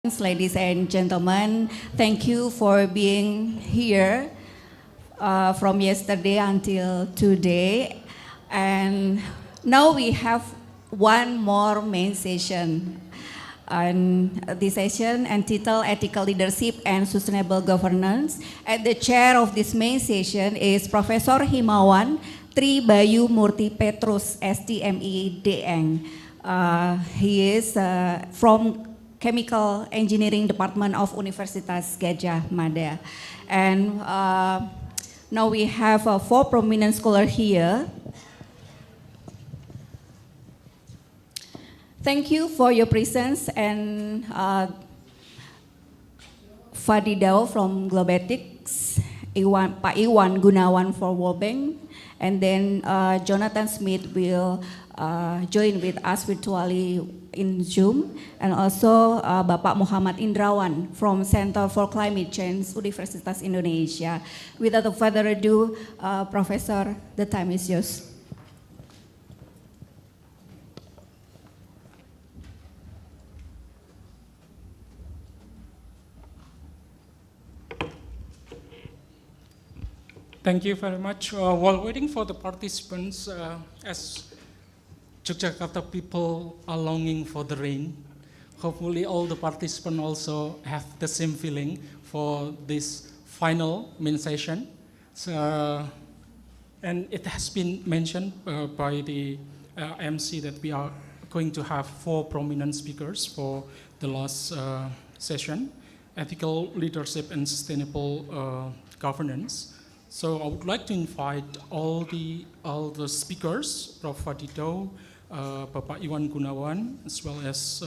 Ladies and gentlemen, thank you for being here from yesterday until today. And now we have one more main session. And this session entitled Ethical Leadership and Sustainable Governance. And the chair of this main session is Professor Himawan Tri Bayu Murti Petrus, STME Deeng. He is from Chemical Engineering Department of Universitas Gadjah Mada. And now we have four prominent scholars here. Thank you for your presence, and Fadidao from Globetics, Pak Iwan Gunawan for World Bank, and then Jonathan Smith will join with us virtually in Zoom, and also Bapak Muhammad Indrawan from Center for Climate Change, Universitas Indonesia. Without further ado, Professor, the time is yours. Thank you very much. While waiting for the participants, as Yogyakarta people are longing for the rain, hopefully all the participants also have the same feeling for this final main session. So, and it has been mentioned by the MC that we are going to have four prominent speakers for the last session, ethical leadership and sustainable governance. So I would like to invite all the speakers, Prof. Fadito, Bapak Iwan Gunawan, as well as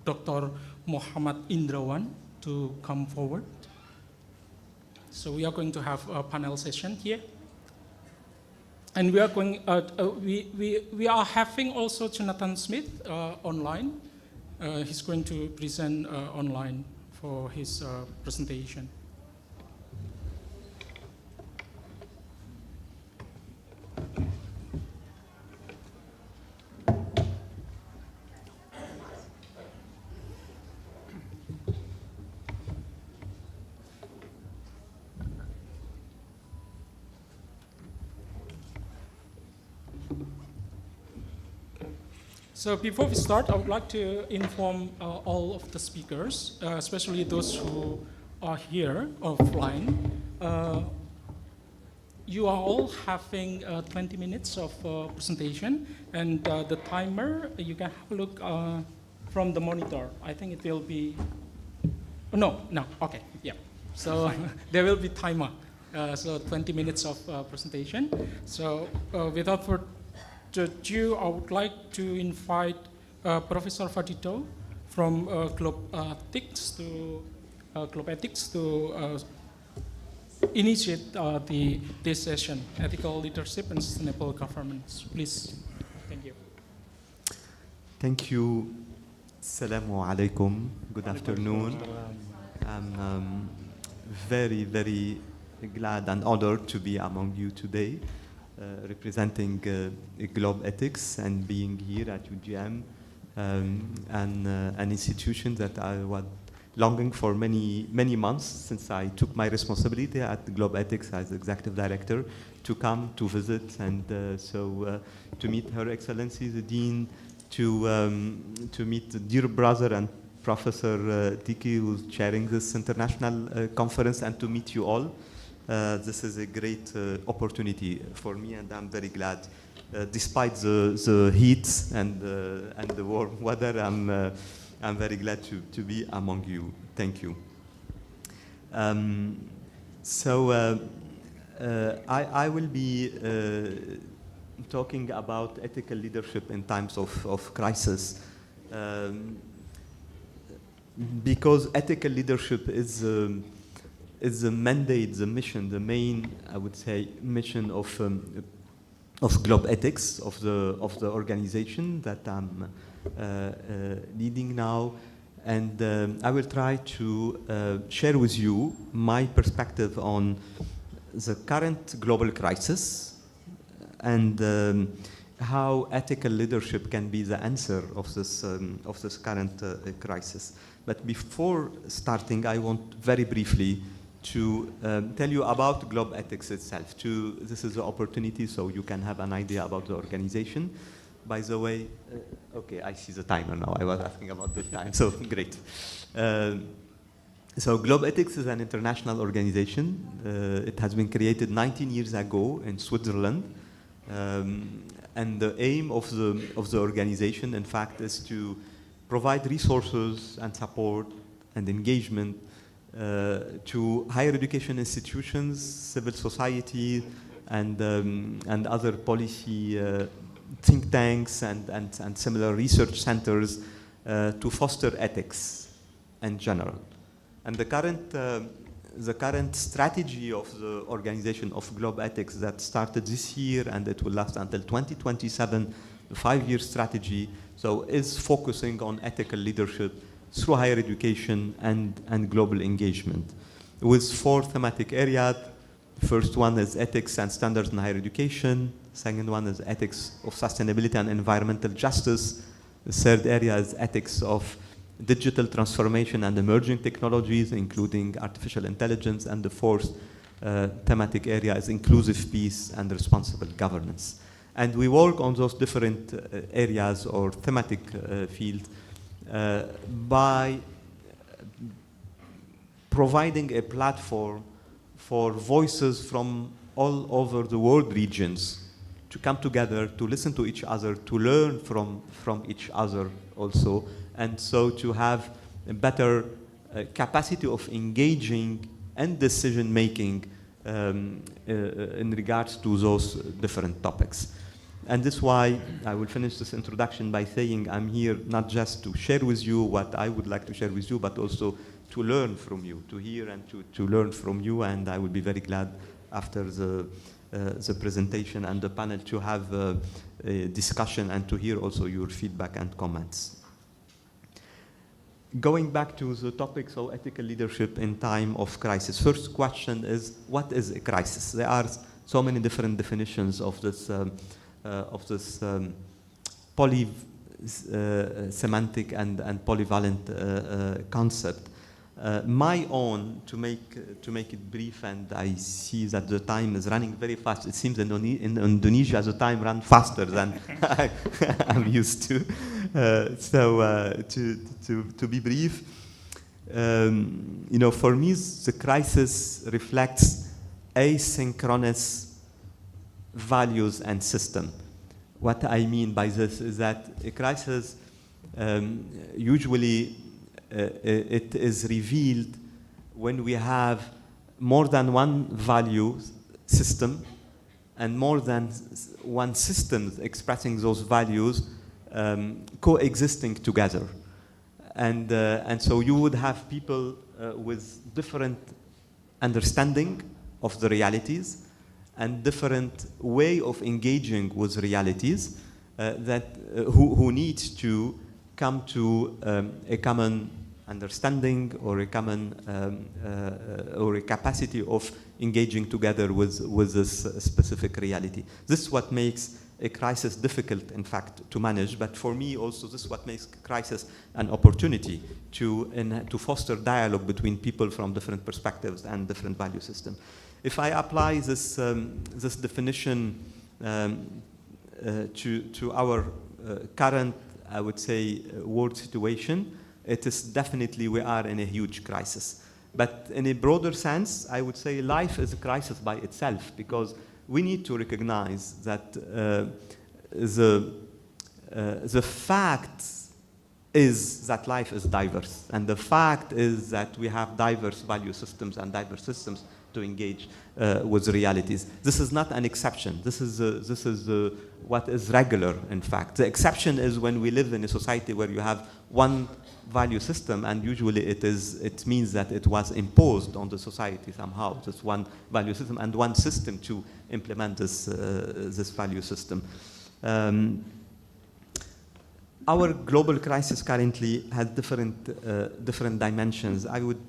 Dr. Muhammad Indrawan to come forward. So we are going to have a panel session here. And we are going, we are having also Jonathan Smith online. He's going to present online for his presentation. So before we start, I would like to inform all of the speakers, especially those who are here offline. You are all having 20 minutes of presentation, and the timer, you can have a look from the monitor. I think it will be, no, okay, yeah. So there will be timer, so 20 minutes of presentation. So without further ado, I would like to invite Professor Fadito from Globetics to initiate this session, Ethical Leadership and Sustainable Governance. Please, thank you. Thank you. Assalamu alaikum. Good afternoon. I'm very, very glad and honored to be among you today, representing Globetics and being here at UGM, an institution that I was longing for many months since I took my responsibility at Globetics as executive director to come to visit and to meet Her Excellency the Dean, to meet the dear brother and Professor Tiki, who's chairing this international conference, and to meet you all. This is a great opportunity for me, and I'm very glad. Despite the heat and the warm weather, I'm very glad to be among you. Thank you. I will be talking about ethical leadership in times of crisis, because ethical leadership is the mandate, the mission, the main, I would say, mission of Globetics, of the organization that I'm leading now, and I will try to share with you my perspective on the current global crisis, and how ethical leadership can be the answer of this current crisis. But before starting, I want very briefly to tell you about Globe Ethics itself. This is the opportunity so you can have an idea about the organization. By the way, okay, I see the timer now. I was asking about the time, so great. So Globe Ethics is an international organization. It has been created 19 years ago in Switzerland. And the aim of the organization, in fact, is to provide resources and support and engagement to higher education institutions, civil society, and other policy think tanks and similar research centers to foster ethics in general. And the current strategy of the organization of Globe Ethics that started this year and it will last until 2027, the 5-year strategy, so is focusing on ethical leadership through higher education and global engagement with 4 thematic areas. First one is ethics and standards in higher education. Second one is ethics of sustainability and environmental justice. The third area is ethics of digital transformation and emerging technologies, including artificial intelligence. And the fourth thematic area is inclusive peace and responsible governance. And we work on those different areas or thematic fields by providing a platform for voices from all over the world regions to come together, to listen to each other, to learn from each other also, and so to have a better capacity of engaging and decision-making in regards to those different topics. And this is why I will finish this introduction by saying I'm here not just to share with you what I would like to share with you, but also to learn from you, to hear and to learn from you. And I will be very glad after the presentation and the panel to have a discussion and to hear also your feedback and comments. Going back to the topic, so ethical leadership in time of crisis. First question is, what is a crisis? There are so many different definitions of this semantic and polyvalent concept. My own, to make it brief, and I see that the time is running very fast. It seems in Indonesia the time runs faster than I'm used to. To be brief, for me the crisis reflects asynchronous values and system. What I mean by this is that a crisis usually it is revealed when we have more than one value system and more than one system expressing those values coexisting together. And so you would have people with different understanding of the realities and different way of engaging with realities who need to come to a common understanding or a common or a capacity of engaging together with this specific reality. This is what makes a crisis difficult, in fact, to manage. But for me, also, this is what makes crisis an opportunity to foster dialogue between people from different perspectives and different value systems. If I apply this definition to our current, I would say, world situation, it is definitely we are in a huge crisis. But in a broader sense, I would say life is a crisis by itself, because we need to recognize that the fact is that life is diverse, and the fact is that we have diverse value systems and diverse systems to engage with realities. This is not an exception. This is what is regular, in fact. The exception is when we live in a society where you have one value system, and usually it means that it was imposed on the society somehow, just one value system and one system to implement this value system. Our global crisis currently has different dimensions. I would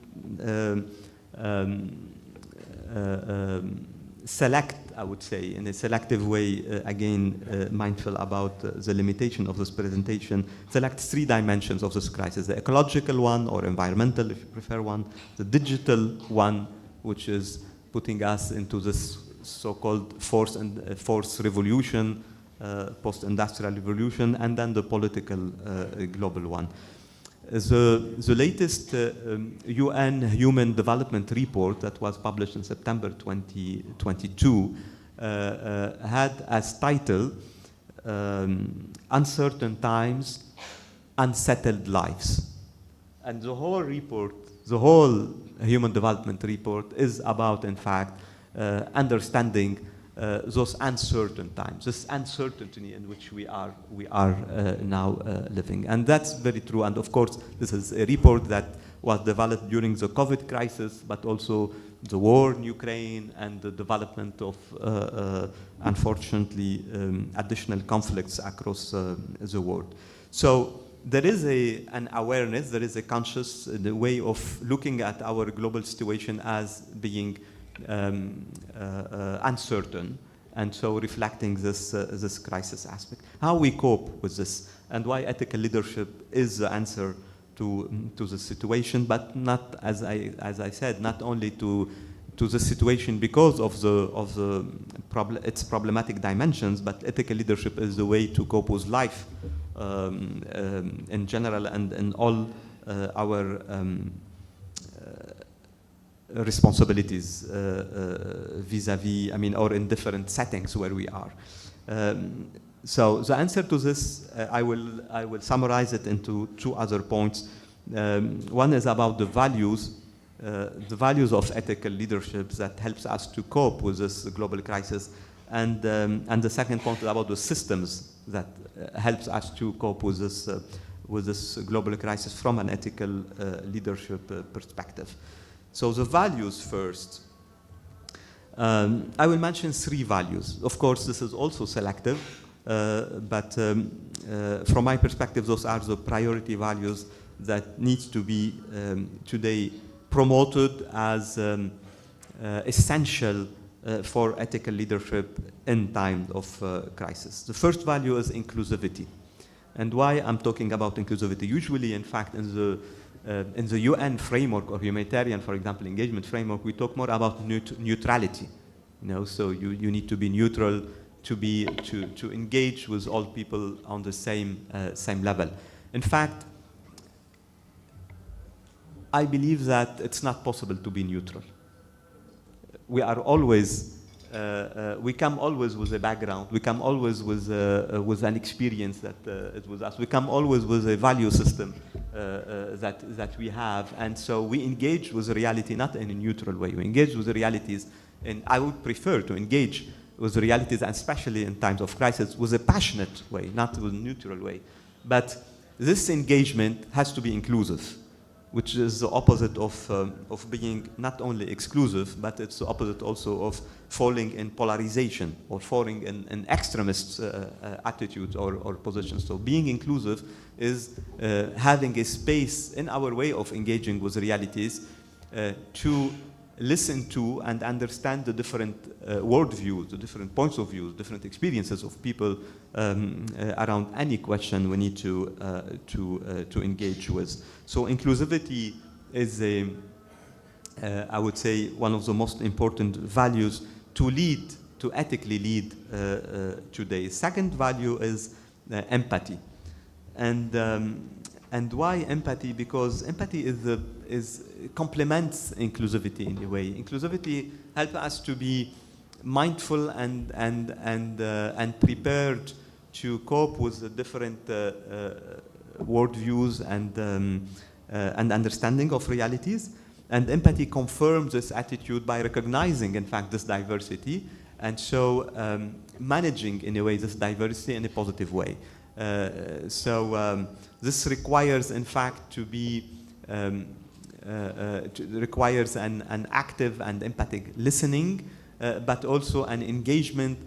select, I would say, in a selective way, again, mindful about the limitation of this presentation, select 3 dimensions of this crisis: the ecological one, or environmental, if you prefer one, the digital one, which is putting us into this so-called fourth revolution, post-industrial revolution, and then the political global one. The latest UN Human Development Report that was published in September 2022 had as title Uncertain Times, Unsettled Lives. And the whole report, the whole Human Development Report is about, in fact, understanding those uncertain times, this uncertainty in which we are now living. And that's very true. And of course, this is a report that was developed during the COVID crisis, but also the war in Ukraine and the development of, unfortunately, additional conflicts across the world. So there is an awareness, there is a conscious way of looking at our global situation as being uncertain, and so reflecting this crisis aspect. How we cope with this, and why ethical leadership is the answer to the situation, but not, as I said, not only to the situation because of its problematic dimensions, but ethical leadership is the way to cope with life in general, and in all our responsibilities vis-a-vis, or in different settings where we are. So the answer to this, I will summarize it into 2 other points. One is about the values of ethical leadership that helps us to cope with this global crisis, and the second point is about the systems that helps us to cope with this global crisis from an ethical leadership perspective. So the values first. I will mention 3 values. Of course, this is also selective, but from my perspective, those are the priority values that need to be today promoted as essential for ethical leadership in time of crisis. The first value is inclusivity. And why I'm talking about inclusivity? Usually, in fact, in the UN framework or humanitarian, for example, engagement framework, we talk more about neutrality. So you need to be neutral to engage with all people on the same level. In fact, I believe that it's not possible to be neutral. We are always we come always with a background. We come always with an experience that is with us. We come always with a value system that we have, and so we engage with reality not in a neutral way. We engage with the realities, and I would prefer to engage with the realities, and especially in times of crisis, with a passionate way, not with a neutral way. But this engagement has to be inclusive, which is the opposite of being not only exclusive, but it's the opposite also of falling in polarization or falling in extremist attitudes or positions. So being inclusive is having a space in our way of engaging with realities to listen to and understand the different worldviews, the different points of view, different experiences of people around any question we need to engage with. So inclusivity is I would say, one of the most important values to ethically lead today. Second value is empathy. And why empathy? Because empathy complements inclusivity in a way. Inclusivity helps us to be mindful and prepared to cope with the different worldviews and understanding of realities. And empathy confirms this attitude by recognizing, in fact, this diversity, and so managing, in a way, this diversity in a positive way. This requires, in fact, to be requires an active and empathic listening, but also an engagement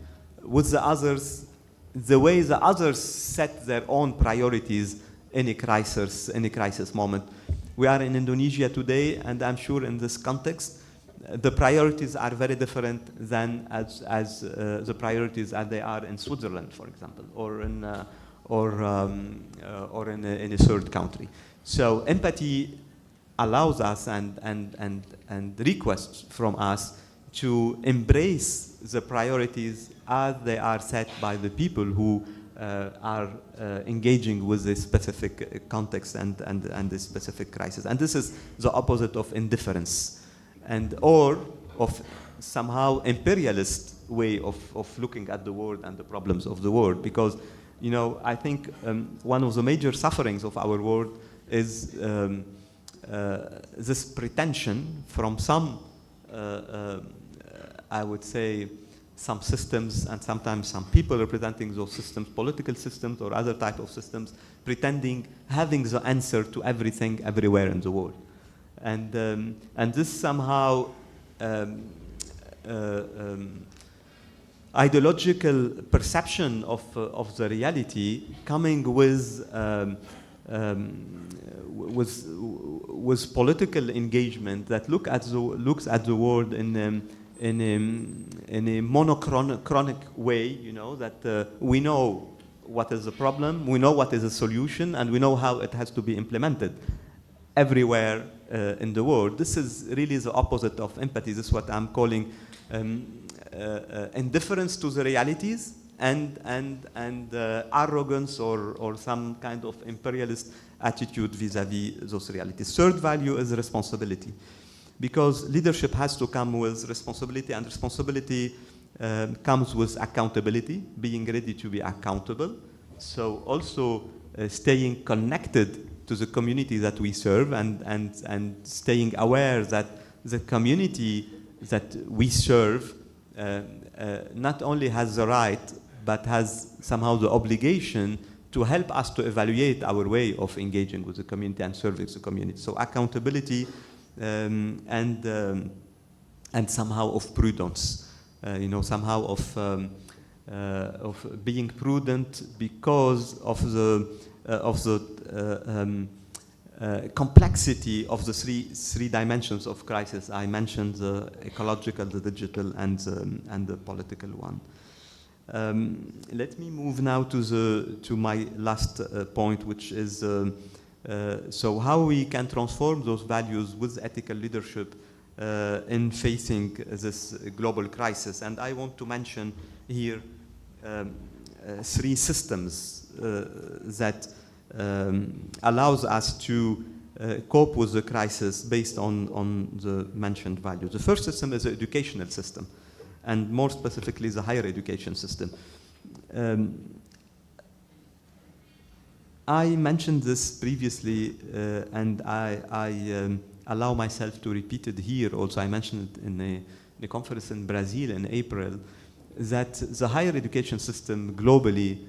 with the others, the way the others set their own priorities in a crisis moment. We are in Indonesia today, and I'm sure in this context, the priorities are very different than as the priorities as they are in Switzerland, for example, or in a third country. So empathy allows us and requests from us to embrace the priorities as they are set by the people who are engaging with a specific context and a specific crisis. And this is the opposite of indifference or of somehow imperialist way of looking at the world and the problems of the world. Because, you know, I think one of the major sufferings of our world is this pretension from some, I would say, some systems and sometimes some people representing those systems, political systems or other type of systems, pretending having the answer to everything everywhere in the world. And this somehow ideological perception of the reality coming with political engagement that looks at the world in a monochronic way, you know, that we know what is the problem, we know what is the solution, and we know how it has to be implemented everywhere in the world. This is really the opposite of empathy. This is what I'm calling indifference to the realities and arrogance or some kind of imperialist attitude vis-a-vis those realities. Third value is responsibility, because leadership has to come with responsibility, and responsibility comes with accountability, being ready to be accountable. So also staying connected to the community that we serve and staying aware that the community that we serve not only has the right, but has somehow the obligation to help us to evaluate our way of engaging with the community and serving the community. So accountability and somehow of prudence, you know, somehow of being prudent because of the complexity of the three dimensions of crisis. I mentioned the ecological, the digital, and the political one. Let me move now to my last point, which is so how we can transform those values with ethical leadership in facing this global crisis. And I want to mention here three systems that allows us to cope with the crisis based on the mentioned values. The first system is the educational system, and more specifically the higher education system. I mentioned this previously, and I allow myself to repeat it here also. I mentioned it in a conference in Brazil in April, that the higher education system globally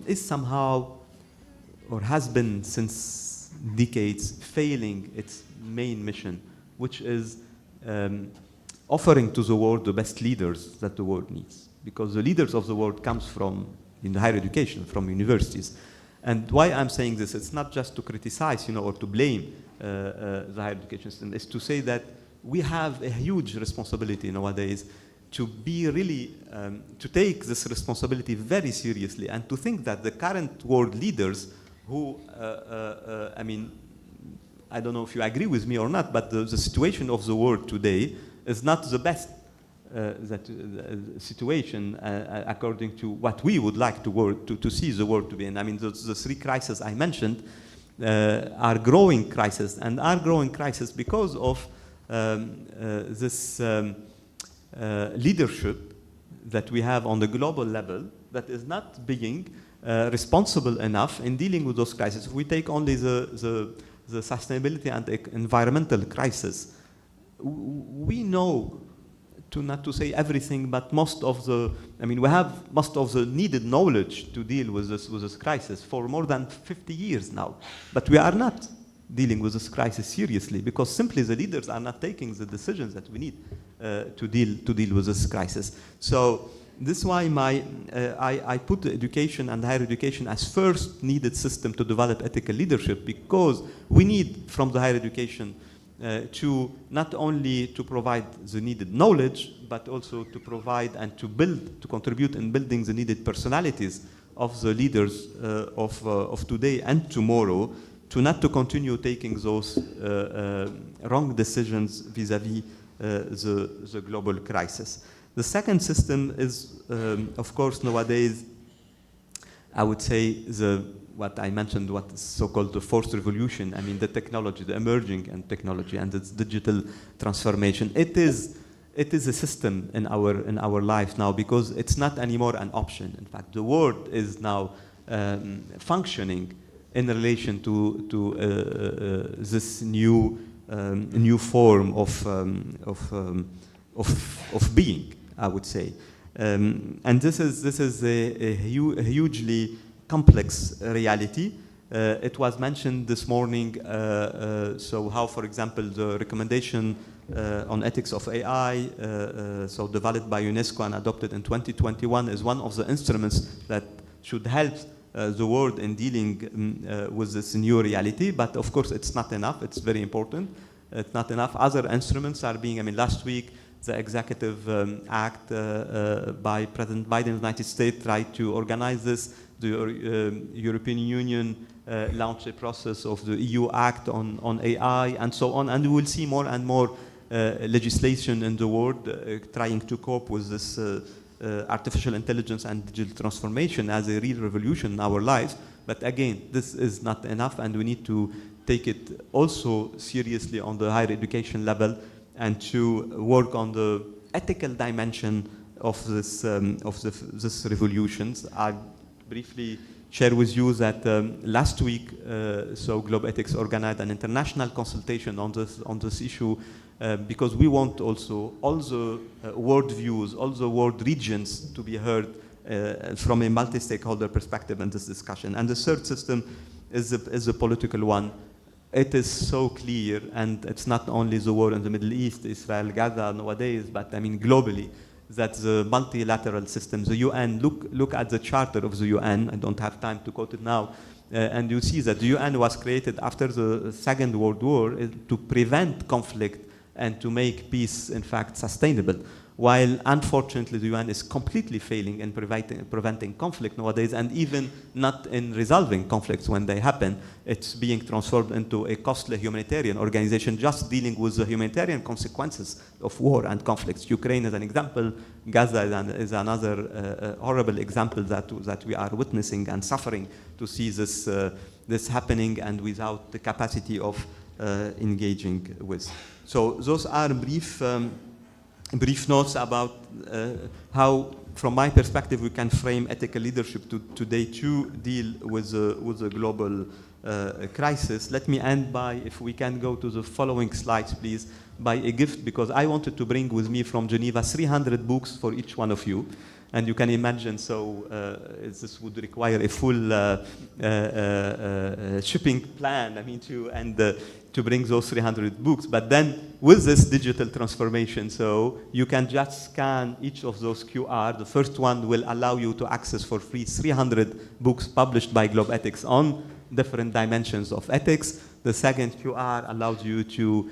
is somehow, or has been since decades, failing its main mission, which is offering to the world the best leaders that the world needs. Because the leaders of the world comes from, in the higher education, from universities. And why I'm saying this, it's not just to criticize, you know, or to blame the higher education system. It's to say that we have a huge responsibility nowadays to be really, to take this responsibility very seriously and to think that the current world leaders who, I mean, I don't know if you agree with me or not, but the situation of the world today is not the best situation according to what we would like to see the world to be in. I mean, the three crises I mentioned are growing crises, and are growing crises because of this leadership that we have on the global level that is not being responsible enough in dealing with those crises. If we take only the sustainability and environmental crisis, we know, not to say everything, but most of the, I mean, we have most of the needed knowledge to deal with this crisis for more than 50 years now. But we are not dealing with this crisis seriously because simply the leaders are not taking the decisions that we need to deal with this crisis. So this is why I put education and higher education as first needed system to develop ethical leadership, because we need from the higher education to not only to provide the needed knowledge, but also to provide and to build, to contribute in building the needed personalities of the leaders of today and tomorrow, to not to continue taking those wrong decisions vis-à-vis the global crisis. The second system is, of course, nowadays, I would say what I mentioned, what is so-called the fourth revolution. I mean, the technology, the emerging and technology, and its digital transformation. It is a system in our life now, because it's not anymore an option. In fact, the world is now functioning in relation to this new form of being, I would say. And this is a hugely complex reality. It was mentioned this morning, so how, for example, the recommendation on ethics of AI, so developed by UNESCO and adopted in 2021, is one of the instruments that should help the world in dealing with this new reality. But of course, it's not enough. It's very important. It's not enough. Other instruments are being, I mean, last week, the executive act by President Biden of the United States tried to organize this. The European Union launched a process of the EU Act on AI and so on. And we will see more and more legislation in the world trying to cope with this artificial intelligence and digital transformation as a real revolution in our lives. But again, this is not enough, and we need to take it also seriously on the higher education level, and to work on the ethical dimension of this revolutions. I briefly share with you that last week, so Globe Ethics organized an international consultation on this issue, because we want also all the world views, all the world regions to be heard from a multi-stakeholder perspective in this discussion. And the third system is a political one. It is so clear, and it's not only the war in the Middle East, Israel, Gaza nowadays, but I mean globally, that the multilateral system, the UN, look at the charter of the UN. I don't have time to quote it now. And you see that the UN was created after the Second World War to prevent conflict and to make peace, in fact, sustainable. While, unfortunately, the UN is completely failing in preventing conflict nowadays, and even not in resolving conflicts when they happen. It's being transformed into a costly humanitarian organization, just dealing with the humanitarian consequences of war and conflicts. Ukraine is an example. Gaza is another horrible example that we are witnessing and suffering to see this happening, and without the capacity of engaging with. So those are brief notes about how, from my perspective, we can frame ethical leadership today to deal with the global crisis. Let me end by, if we can go to the following slides, please, by a gift, because I wanted to bring with me from Geneva 300 books for each one of you. And you can imagine, so this would require a full shipping plan, I mean, to bring those 300 books. But then with this digital transformation, so you can just scan each of those QR. The first one will allow you to access for free 300 books published by Globe Ethics on different dimensions of ethics. The second QR allows you to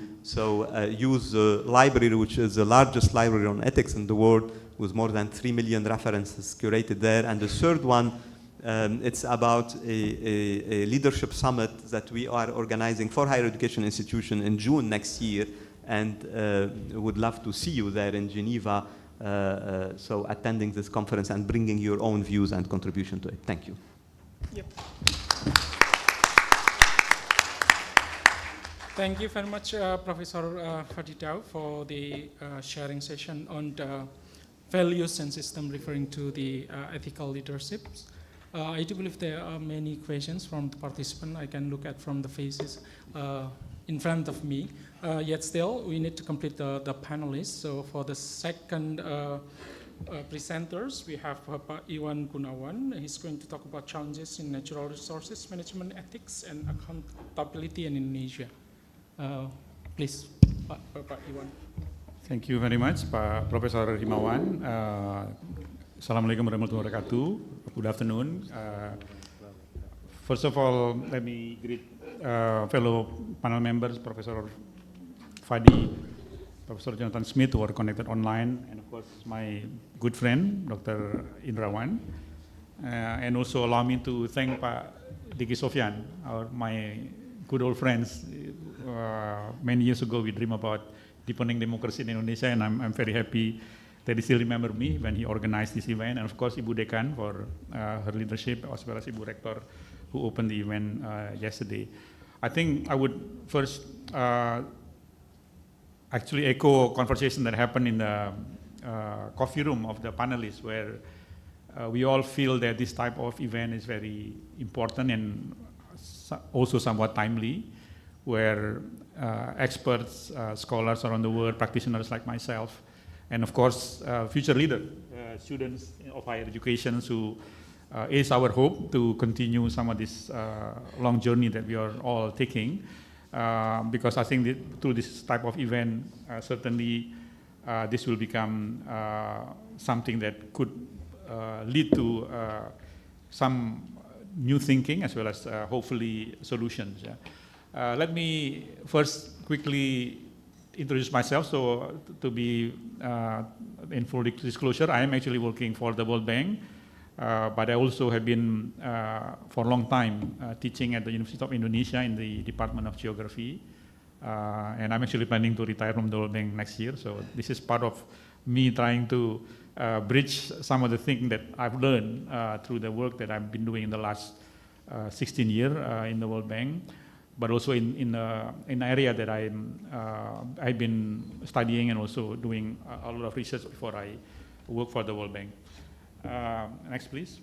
use the library, which is the largest library on ethics in the world, with more than 3 million references curated there. And the third one, it's about a leadership summit that we are organizing for higher education institutions in June next year, and would love to see you there in Geneva, so attending this conference and bringing your own views and contribution to it. Thank you. Yep. Thank you very much, Professor Faditau, for the sharing session on the values and system referring to the ethical leadership. I do believe there are many questions from the participants. I can look at from the faces in front of me. Yet still, we need to complete the panelists. So for the second presenters, we have Pak Iwan Gunawan. He's going to talk about challenges in natural resources management ethics and accountability in Indonesia. Please, Pak Iwan. Thank you very much, Pak Professor Himawan. Assalamualaikum warahmatullahi wabarakatuh. Good afternoon. First of all, let me greet fellow panel members, Professor Fadi, Professor Jonathan Smith, who are connected online, and of course my good friend, Dr. Indrawan. And also allow me to thank Pak Diki Sofyan, my good old friends. Many years ago, we dreamed about deepening democracy in Indonesia, and I'm very happy that he still remember me when he organized this event. And of course, Ibu Dekan for her leadership, as well as Ibu Rector, who opened the event yesterday. I think I would first actually echo a conversation that happened in the coffee room of the panelists, where we all feel that this type of event is very important and also somewhat timely, where experts, scholars around the world, practitioners like myself, and of course, future leaders, students of higher education, who is our hope to continue some of this long journey that we are all taking. Because I think that through this type of event, certainly this will become something that could lead to some new thinking as well as hopefully solutions. Yeah. Let me first quickly introduce myself. So to be in full disclosure, I am actually working for the World Bank, but I also have been for a long time teaching at the University of Indonesia in the Department of Geography. And I'm actually planning to retire from the World Bank next year. So this is part of me trying to bridge some of the things that I've learned through the work that I've been doing in the last 16 years in the World Bank, but also in an area that I've been studying and also doing a lot of research before I work for the World Bank. Next, please.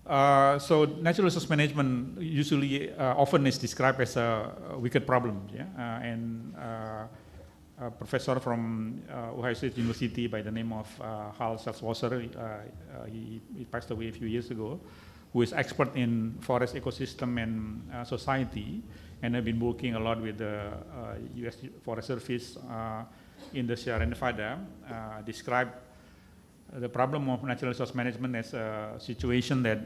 So natural resource management usually often is described as a wicked problem, yeah? And a professor from Ohio State University by the name of Hal Salzwasser, he passed away a few years ago, who is expert in forest ecosystem and society, and have been working a lot with the U.S. Forest Service in the Sierra Nevada, described the problem of natural resource management as a situation that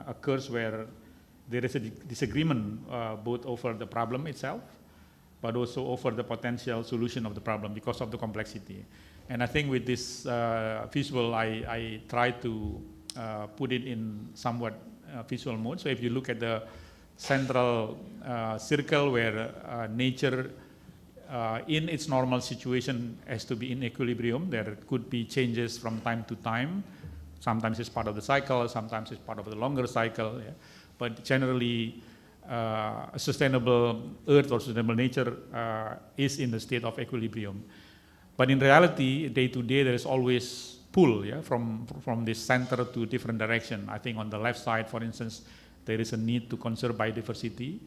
occurs where there is a disagreement both over the problem itself, but also over the potential solution of the problem because of the complexity. And I think with this visual, I try to put it in somewhat visual mode. So if you look at the central circle where nature in its normal situation has to be in equilibrium, there could be changes from time to time. Sometimes it's part of the cycle, sometimes it's part of the longer cycle. Yeah. But generally, a sustainable earth or sustainable nature is in the state of equilibrium. But in reality, day to day, there is always pull, yeah, from this center to different direction. I think on the left side, for instance, there is a need to conserve biodiversity.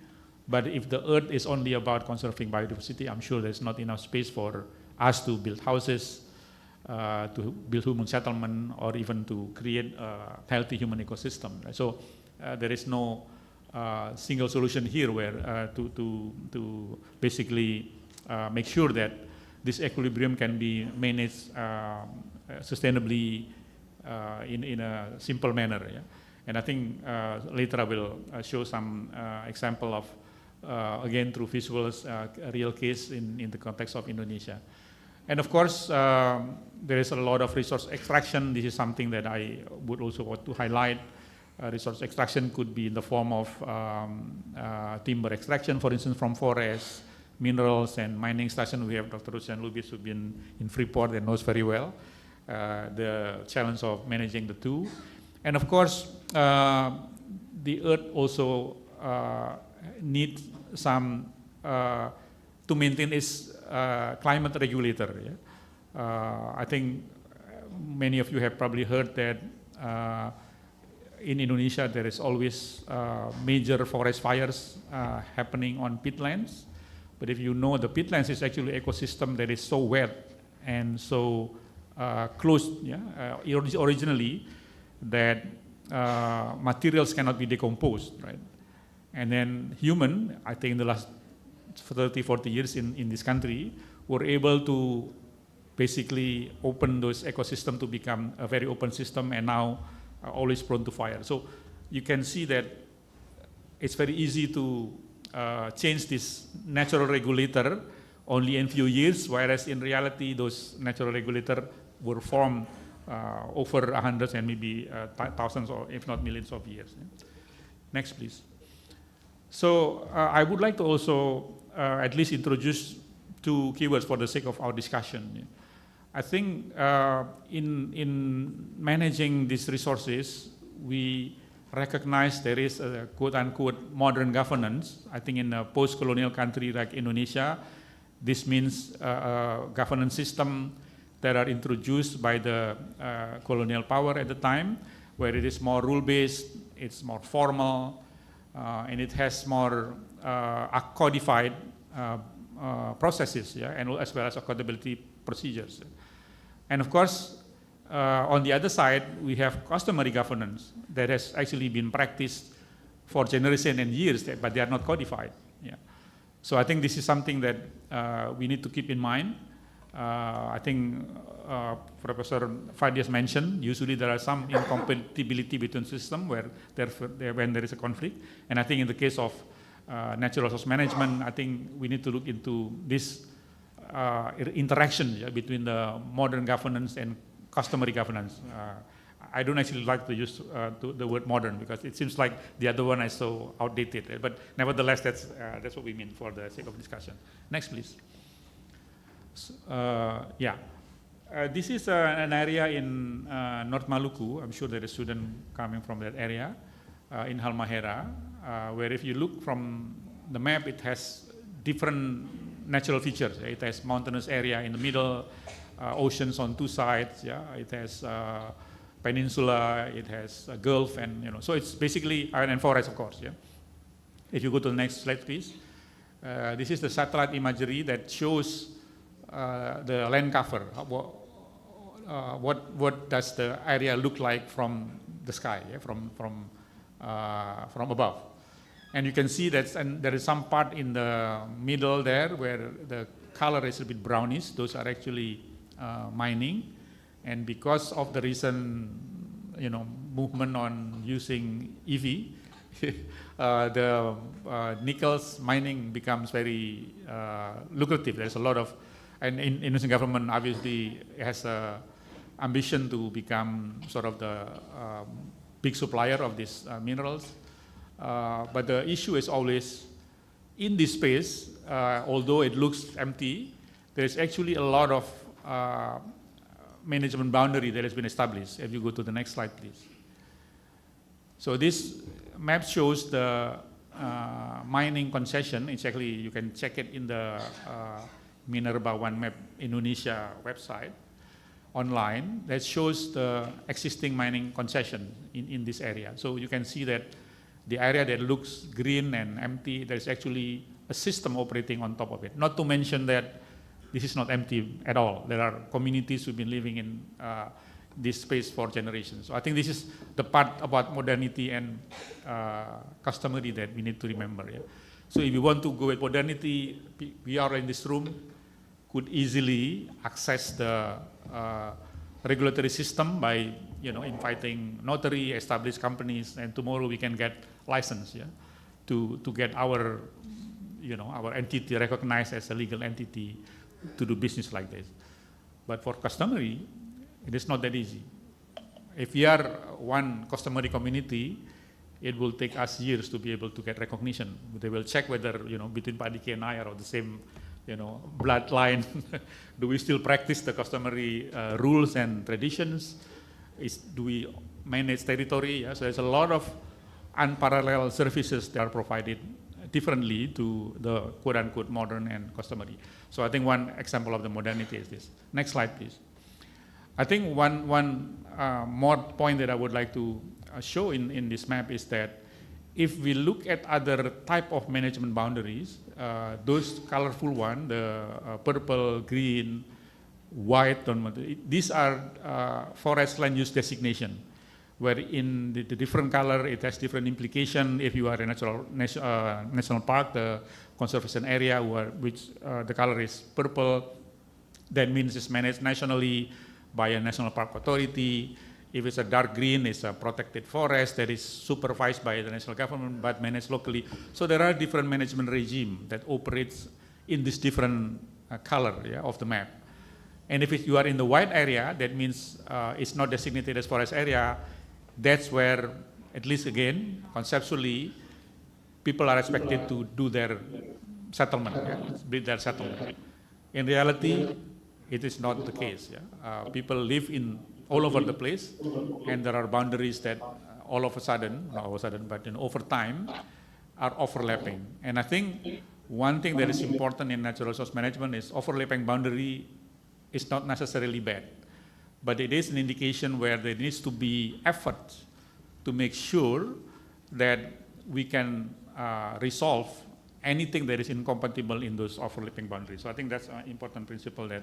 But if the earth is only about conserving biodiversity, I'm sure there's not enough space for us to build houses, to build human settlement, or even to create a healthy human ecosystem. Right? So there is no single solution here where to basically make sure that this equilibrium can be managed sustainably in a simple manner. Yeah? And I think later I will show some example of again through visuals, a real case in the context of Indonesia. And of course, there is a lot of resource extraction. This is something that I would also want to highlight. Resource extraction could be in the form of timber extraction, for instance, from forests, minerals and mining station. We have Dr. Rusian Lubis, who's been in Freeport and knows very well the challenge of managing the two. And of course, the earth also needs some to maintain its climate regulator. Yeah? I think many of you have probably heard that in Indonesia there is always major forest fires happening on peatlands. But if you know, the peatlands is actually an ecosystem that is so wet and so close, yeah, originally, that materials cannot be decomposed, right? And then human, I think in the last 30, 40 years in this country, were able to basically open those ecosystems to become a very open system, and now always prone to fire. So you can see that it's very easy to change this natural regulator only in few years, whereas in reality, those natural regulators were formed over hundreds and maybe thousands or if not millions of years. Next, please. So I would like to also at least introduce two keywords for the sake of our discussion. I think in managing these resources, we recognize there is a quote-unquote modern governance. I think in a post-colonial country like Indonesia, this means a governance system that are introduced by the colonial power at the time, where it is more rule-based, it's more formal, and it has more codified processes, yeah, and as well as accountability procedures. And of course, on the other side, we have customary governance that has actually been practiced for generations and years, but they are not codified. Yeah. So I think this is something that we need to keep in mind. I think Professor Fadias mentioned, usually there are some incompatibility between systems when there is a conflict. And I think in the case of natural resource management, I think we need to look into this interaction between the modern governance and customary governance. I don't actually like to use the word modern because it seems like the other one is so outdated. But nevertheless, that's what we mean for the sake of discussion. Next, please. This is an area in North Maluku. I'm sure there is a student coming from that area in Halmahera, where if you look from the map, it has different natural features. It has mountainous area in the middle, oceans on two sides. Yeah, it has peninsula, it has a gulf, and so it's basically and forest, of course. Yeah. If you go to the next slide, please. This is the satellite imagery that shows the land cover. What does the area look like from the sky? Yeah, from above. And you can see that there is some part in the middle there where the color is a bit brownish. Those are actually mining. And because of the recent movement on using EV, the nickels mining becomes very lucrative. There's a lot of, and Indonesian government obviously has a ambition to become sort of the big supplier of these minerals. But the issue is always in this space, although it looks empty, there's actually a lot of management boundary that has been established. If you go to the next slide, please. So this map shows the mining concession. It's actually, you can check it in the Minerba One Map Indonesia website online that shows the existing mining concession in this area. So you can see that the area that looks green and empty, there's actually a system operating on top of it. Not to mention that this is not empty at all. There are communities who've been living in this space for generations. So I think this is the part about modernity and customary that we need to remember. Yeah? So if you want to go with modernity, we are in this room could easily access the regulatory system by inviting notary, established companies, and tomorrow we can get license, yeah, to get our our entity recognized as a legal entity to do business like this. But for customary, it is not that easy. If we are one customary community, it will take us years to be able to get recognition. They will check whether between Pak Diki and I are of the same bloodline. Do we still practice the customary rules and traditions? Do we manage territory? Yeah? So there's a lot of unparalleled services that are provided differently to the quote-unquote modern and customary. So I think one example of the modernity is this. Next slide, please. I think one more point that I would like to show in this map is that if we look at other type of management boundaries, those colorful ones, the purple, green, white, these are forest land use designation, where in the different color, it has different implication. If you are a national park, the conservation area which the color is purple, that means it's managed nationally by a national park authority. If it's a dark green, it's a protected forest that is supervised by the national government but managed locally. So there are different management regime that operates in these different color, yeah, of the map. And if you are in the white area, that means it's not designated as forest area. That's where, at least again, conceptually, people are expected to do their settlement, build their settlement. In reality, it is not the case. Yeah? People live in all over the place, and there are boundaries that all of a sudden, not all of a sudden, but over time, are overlapping. And I think one thing that is important in natural resource management is overlapping boundary is not necessarily bad, but it is an indication where there needs to be effort to make sure that we can resolve anything that is incompatible in those overlapping boundaries. So I think that's an important principle that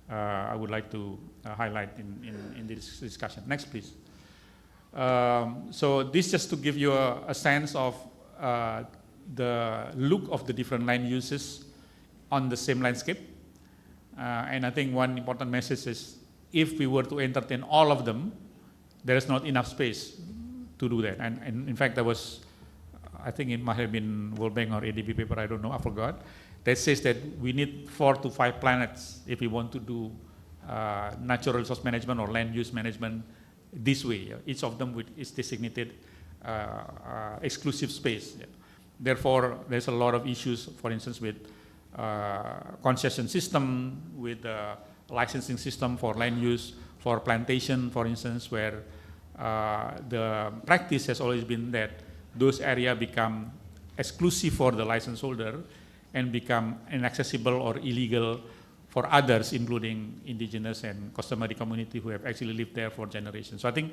I would like to highlight in this discussion. Next, please. So this just to give you a sense of the look of the different land uses on the same landscape. And I think one important message is if we were to entertain all of them, there is not enough space to do that. And in fact, there was, I think it might have been World Bank or ADB paper, I don't know, I forgot, that says that we need 4 to 5 planets if we want to do natural resource management or land use management this way. Each of them is designated exclusive space. Therefore, there's a lot of issues, for instance, with concession system, with licensing system for land use, for plantation, for instance, where the practice has always been that those areas become exclusive for the license holder and become inaccessible or illegal for others, including indigenous and customary community who have actually lived there for generations. So I think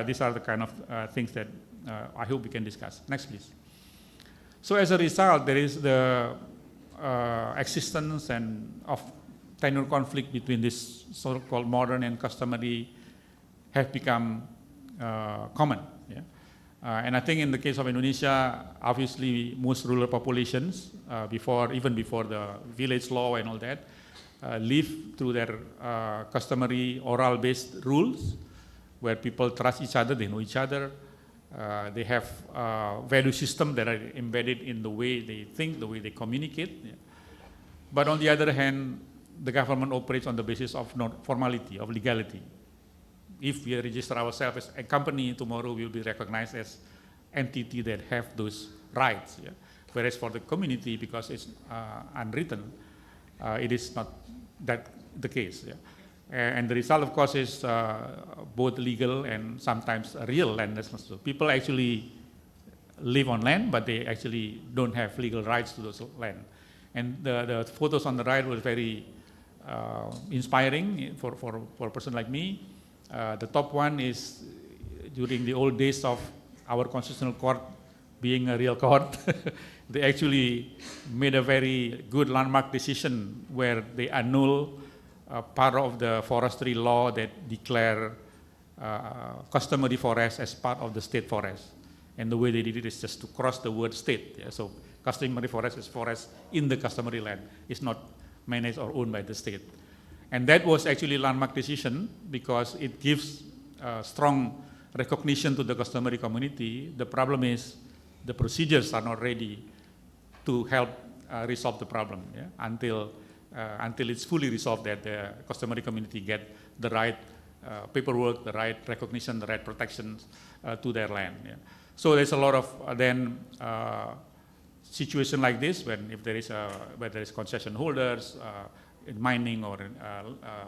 these are the kind of things that I hope we can discuss. Next, please. So as a result, there is the existence of tenure conflict between this so-called modern and customary have become common. Yeah? And I think in the case of Indonesia, obviously most rural populations, even before the village law and all that, live through their customary oral-based rules, where people trust each other, they know each other, they have value systems that are embedded in the way they think, the way they communicate. Yeah. But on the other hand, the government operates on the basis of not formality, of legality. If we register ourselves as a company, tomorrow we will be recognized as entity that have those rights. Yeah? Whereas for the community, because it's unwritten, it is not that the case. Yeah? And the result, of course, is both legal and sometimes real landlessness. So people actually live on land, but they actually don't have legal rights to those land. And the photos on the right were very inspiring for a person like me. The top one is during the old days of our constitutional court being a real court. They actually made a very good landmark decision where they annul part of the forestry law that declare customary forest as part of the state forest. And the way they did it is just to cross the word state. Yeah? So customary forest is forest in the customary land. It's not managed or owned by the state. And that was actually a landmark decision because it gives strong recognition to the customary community. The problem is the procedures are not ready to help resolve the problem, yeah? Until it's fully resolved that the customary community get the right paperwork, the right recognition, the right protections to their land. Yeah? So there's a lot of then situation like this when if there is whether it's concession holders in mining or in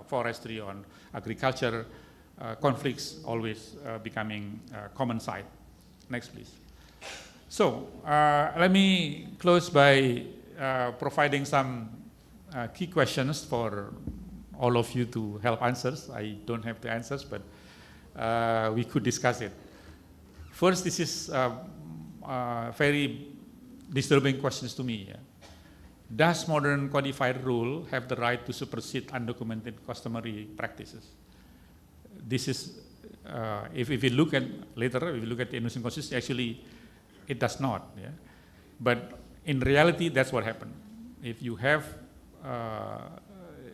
forestry or agriculture, conflicts always becoming common sight. Next, please. So let me close by providing some key questions for all of you to help answers. I don't have the answers, but we could discuss it. First, this is very disturbing questions to me. Yeah? Does modern codified rule have the right to supersede undocumented customary practices? This is, if we look at later, if we look at the Indonesian Constitution, actually, it does not. Yeah? But in reality, that's what happened. If you have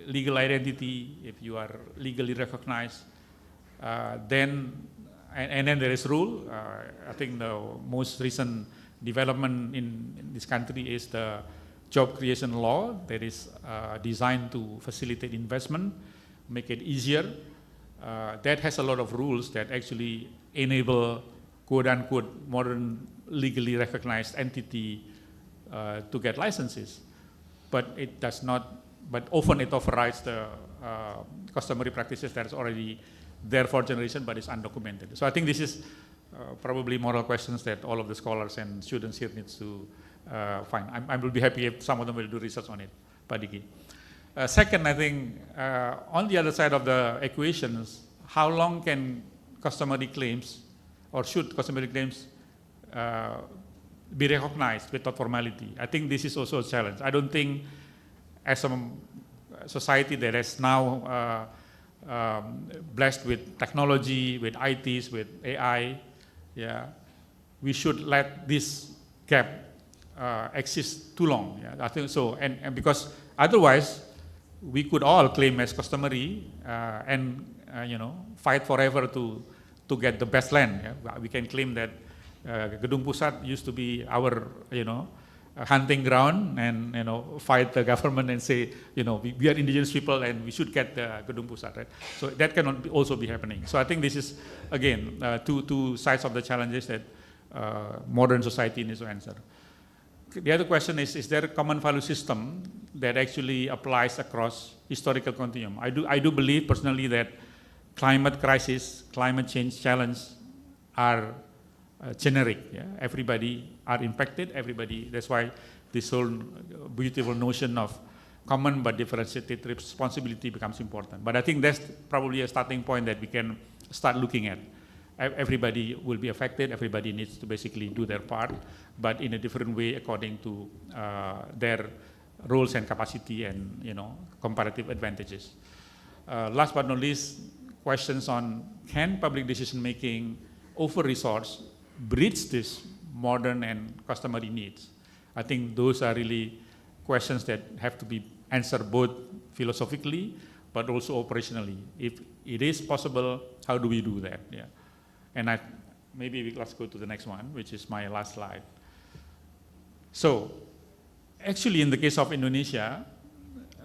legal identity, if you are legally recognized, then there is rule. I think the most recent development in this country is the job creation law that is designed to facilitate investment, make it easier. That has a lot of rules that actually enable quote-unquote modern legally recognized entity to get licenses. But it does not, but often it overrides the customary practices that is already there for generation but is undocumented. So I think this is probably moral questions that all of the scholars and students here needs to find. I will be happy if some of them will do research on it, Pak Diki. Second, I think on the other side of the equations, how long can customary claims or should customary claims be recognized without formality? I think this is also a challenge. I don't think as a society that is now blessed with technology, with ITs, with AI, yeah, we should let this gap exist too long. Yeah, I think so, and because otherwise we could all claim as customary and fight forever to get the best land. Yeah? We can claim that Gedung Pusat used to be our hunting ground, and fight the government and say we are indigenous people and we should get the Gedung Pusat, right? So that cannot also be happening. So I think this is again two sides of the challenges that modern society needs to answer. The other question is there a common value system that actually applies across historical continuum? I do believe personally that climate crisis, climate change challenge are generic. Yeah? Everybody are impacted, everybody. That's why this whole beautiful notion of common but differentiated responsibility becomes important. But I think that's probably a starting point that we can start looking at. Everybody will be affected, everybody needs to basically do their part, but in a different way according to their roles and capacity and comparative advantages. Last but not least, questions on can public decision making over-resource bridge this modern and customary needs? I think those are really questions that have to be answered both philosophically but also operationally. If it is possible, how do we do that? Yeah. And maybe let's go to the next one, which is my last slide. So, actually in the case of Indonesia,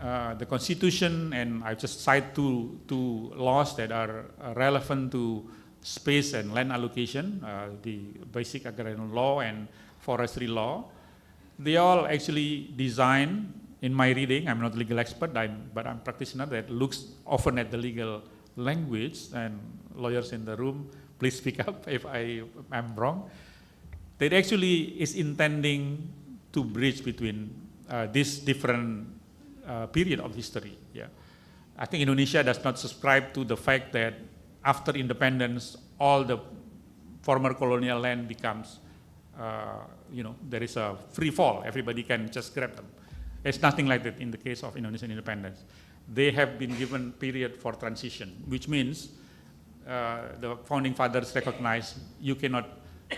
the constitution, and I just cite two laws that are relevant to space and land allocation, the basic agrarian law and forestry law. They all actually designed, in my reading, I'm not a legal expert, but I'm a practitioner that looks often at the legal language, and lawyers in the room, please speak up if I'm wrong. That actually is intending to bridge between this different period of history. Yeah, I think Indonesia does not subscribe to the fact that after independence, all the former colonial land becomes, there is a free fall. Everybody can just grab them. It's nothing like that in the case of Indonesian independence. They have been given period for transition, which means the founding fathers recognize you cannot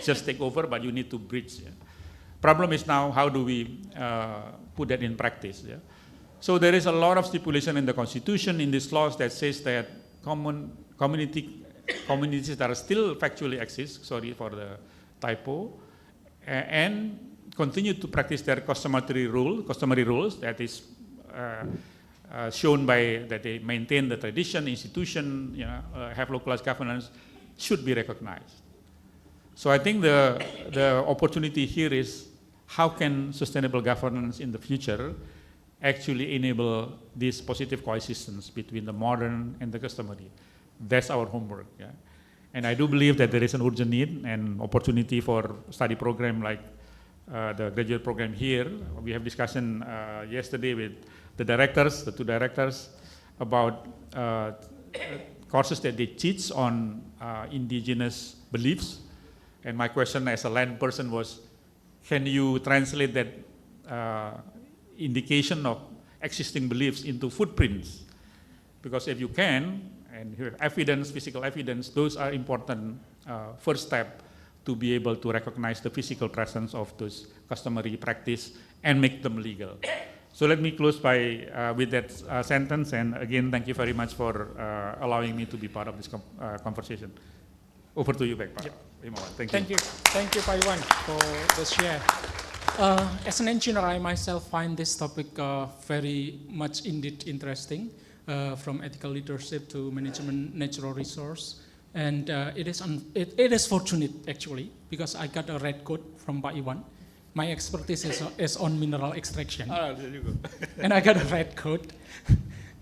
just take over, but you need to bridge. Yeah. Problem is now, how do we put that in practice? Yeah? So there is a lot of stipulation in the constitution, in these laws, that says that communities that are still factually exist, sorry for the typo, and continue to practice their customary rules, that is shown by that they maintain the tradition, institution, have localized governance, should be recognized. So I think the opportunity here is how can sustainable governance in the future actually enable this positive coexistence between the modern and the customary. That's our homework. Yeah? And I do believe that there is an urgent need and opportunity for study program like the graduate program here. We have discussion yesterday with the two directors, about courses that they teach on indigenous beliefs. And my question as a land person was, can you translate that indication of existing beliefs into footprints? Because if you can, and you have evidence, physical evidence, those are important first step to be able to recognize the physical presence of those customary practice and make them legal. So let me close by with that sentence, and again, thank you very much for allowing me to be part of this conversation. Over to you, Pak Imawan. Thank you. Thank you, Pak Iwan, for the share. As an engineer, I myself find this topic very much indeed interesting, from ethical leadership to management natural resource. And it is fortunate, actually, because I got a red coat from Pak Iwan. My expertise is on mineral extraction. Ah, there you go. And I got a red coat.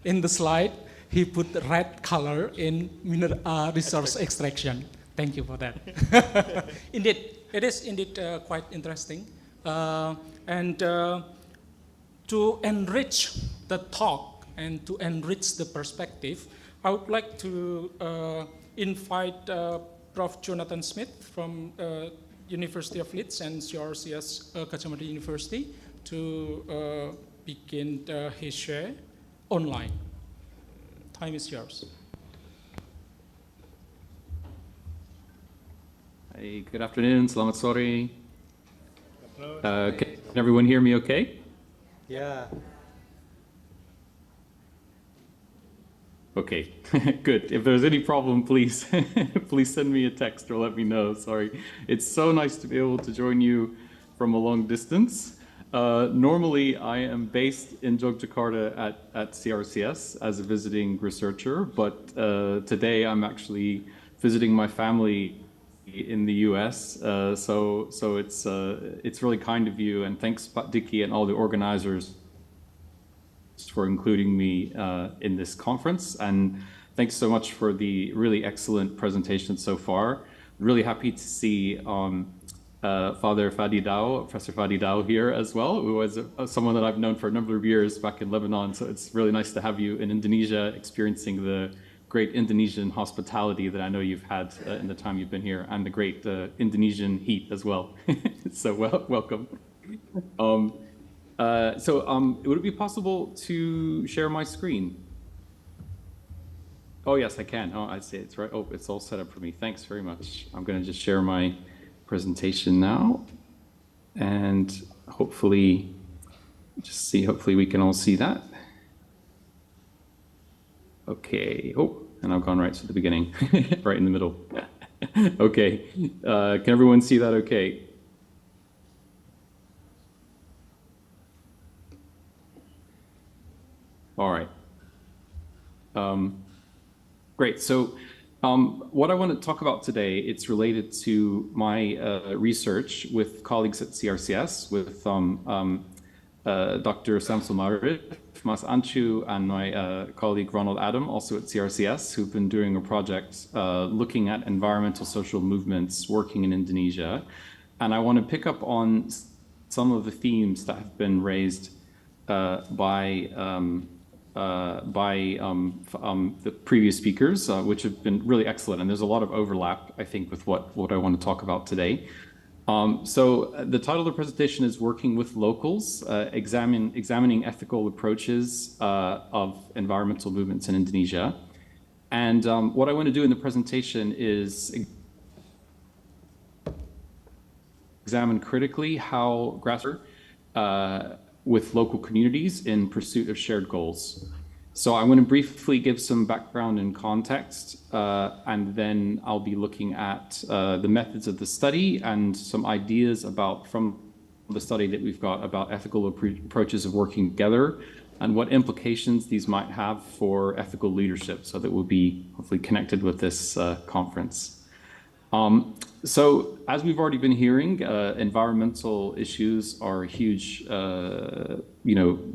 In the slide, he put the red color in mineral resource extraction. Thank you for that. Indeed, it is indeed quite interesting. And to enrich the talk and to enrich the perspective, I would like to invite Prof. Jonathan Smith from University of Leeds and CRCS Gajah Mada University to begin his share online. Time is yours. Hey, good afternoon, selamat sore. Can everyone hear me okay? Yeah. Okay, good. If there's any problem, please, please send me a text or let me know. Sorry. It's so nice to be able to join you from a long distance. Normally, I am based in Yogyakarta at CRCS as a visiting researcher, but today I'm actually visiting my family in the US. So it's really kind of you, and thanks, Pak Diki and all the organizers for including me in this conference, and thanks so much for the really excellent presentation so far. Really happy to see Father Fadi Dao, Professor Fadi Dao here as well, who was someone that I've known for a number of years back in Lebanon. So it's really nice to have you in Indonesia, experiencing the great Indonesian hospitality that I know you've had in the time you've been here, and the great Indonesian heat as well. So welcome. Would it be possible to share my screen? Oh, yes, I can. Oh, I see it's right. Oh, it's all set up for me. Thanks very much. I'm going to just share my presentation now. And hopefully we can all see that. Okay. Oh, and I've gone right to the beginning, right in the middle. Okay. Can everyone see that okay? All right. Great. So what I want to talk about today, it's related to my research with colleagues at CRCS, with Dr. Samsul Marif, Mas Anchu, and my colleague Ronald Adam, also at CRCS, who've been doing a project looking at environmental social movements working in Indonesia. And I want to pick up on some of the themes that have been raised by the previous speakers, which have been really excellent. And there's a lot of overlap, I think, with what I want to talk about today. So the title of the presentation is Working with Locals, Examining Ethical Approaches of Environmental Movements in Indonesia. And what I want to do in the presentation is examine critically how grassroots with local communities in pursuit of shared goals. So I'm going to briefly give some background and context, and then I'll be looking at the methods of the study and some ideas from the study that we've got about ethical approaches of working together and what implications these might have for ethical leadership, so that we'll be hopefully connected with this conference. So as we've already been hearing, environmental issues are a huge,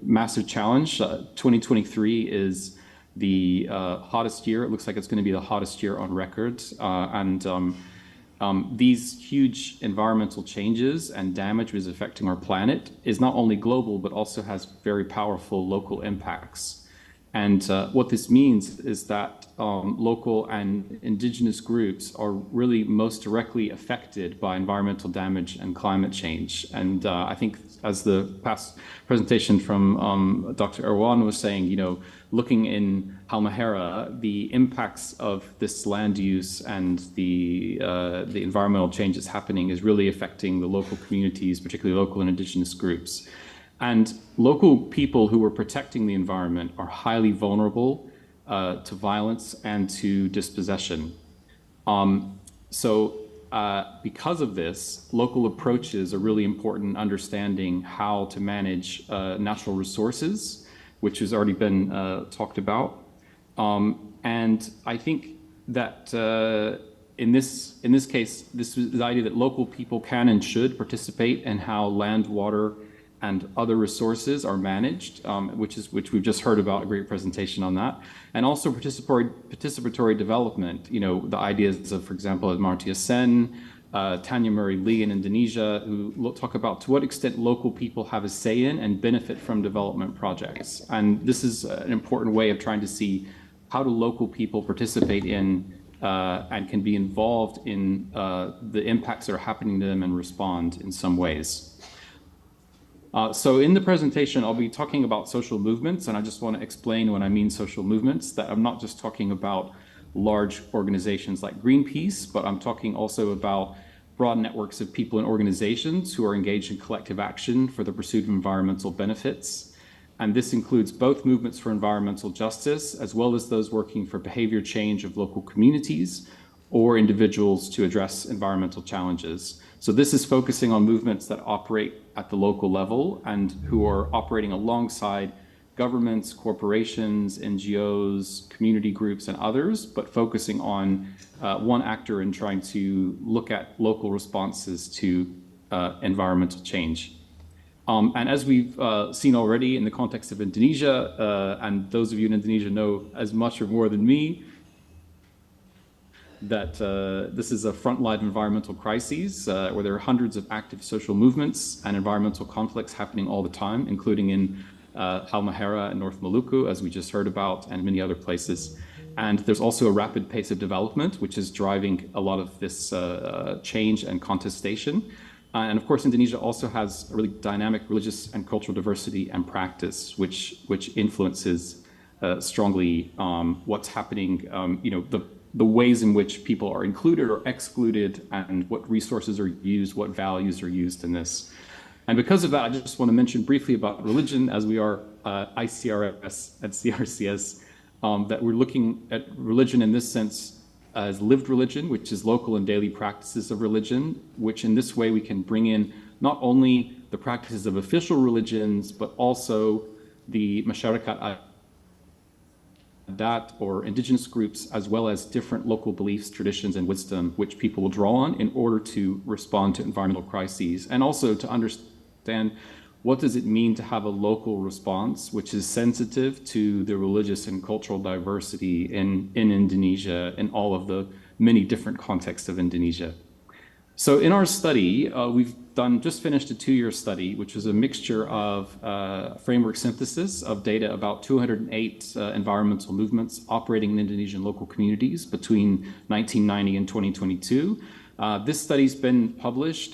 massive challenge. 2023 is the hottest year. It looks like it's going to be the hottest year on record. These huge environmental changes and damage which is affecting our planet is not only global, but also has very powerful local impacts. And what this means is that local and indigenous groups are really most directly affected by environmental damage and climate change. And I think, as the past presentation from Dr. Erwan was saying, looking in Halmahera, the impacts of this land use and the environmental changes happening is really affecting the local communities, particularly local and indigenous groups. And local people who are protecting the environment are highly vulnerable to violence and to dispossession. So because of this, local approaches are really important in understanding how to manage natural resources, which has already been talked about. And I think that in this case, this is the idea that local people can and should participate in how land, water, and other resources are managed, which we've just heard about, a great presentation on that, and also participatory development. You know, the ideas of, for example, Amartya Sen, Tanya Murray Lee in Indonesia, who talk about to what extent local people have a say in and benefit from development projects. And this is an important way of trying to see how do local people participate in and can be involved in the impacts that are happening to them and respond in some ways. So in the presentation, I'll be talking about social movements, and I just want to explain when I mean social movements, that I'm not just talking about large organizations like Greenpeace, but I'm talking also about broad networks of people and organizations who are engaged in collective action for the pursuit of environmental benefits. And this includes both movements for environmental justice, as well as those working for behavior change of local communities or individuals to address environmental challenges. So this is focusing on movements that operate at the local level and who are operating alongside governments, corporations, NGOs, community groups, and others, but focusing on one actor in trying to look at local responses to environmental change. And as we've seen already in the context of Indonesia, and those of you in Indonesia know as much or more than me, that this is a frontline environmental crisis where there are hundreds of active social movements and environmental conflicts happening all the time, including in Halmahera and North Maluku, as we just heard about, and many other places. And there's also a rapid pace of development, which is driving a lot of this change and contestation. And of course, Indonesia also has a really dynamic religious and cultural diversity and practice, which influences strongly what's happening, the ways in which people are included or excluded, and what resources are used, what values are used in this. And because of that, I just want to mention briefly about religion, as we are ICRS and CRCS, that we're looking at religion in this sense as lived religion, which is local and daily practices of religion, which in this way we can bring in not only the practices of official religions, but also the masyarakat adat or indigenous groups, as well as different local beliefs, traditions, and wisdom, which people will draw on in order to respond to environmental crises, and also to understand what does it mean to have a local response which is sensitive to the religious and cultural diversity in Indonesia, in all of the many different contexts of Indonesia. So in our study, we've just finished a 2-year study, which was a mixture of framework synthesis of data about 208 environmental movements operating in Indonesian local communities between 1990 and 2022. This study's been published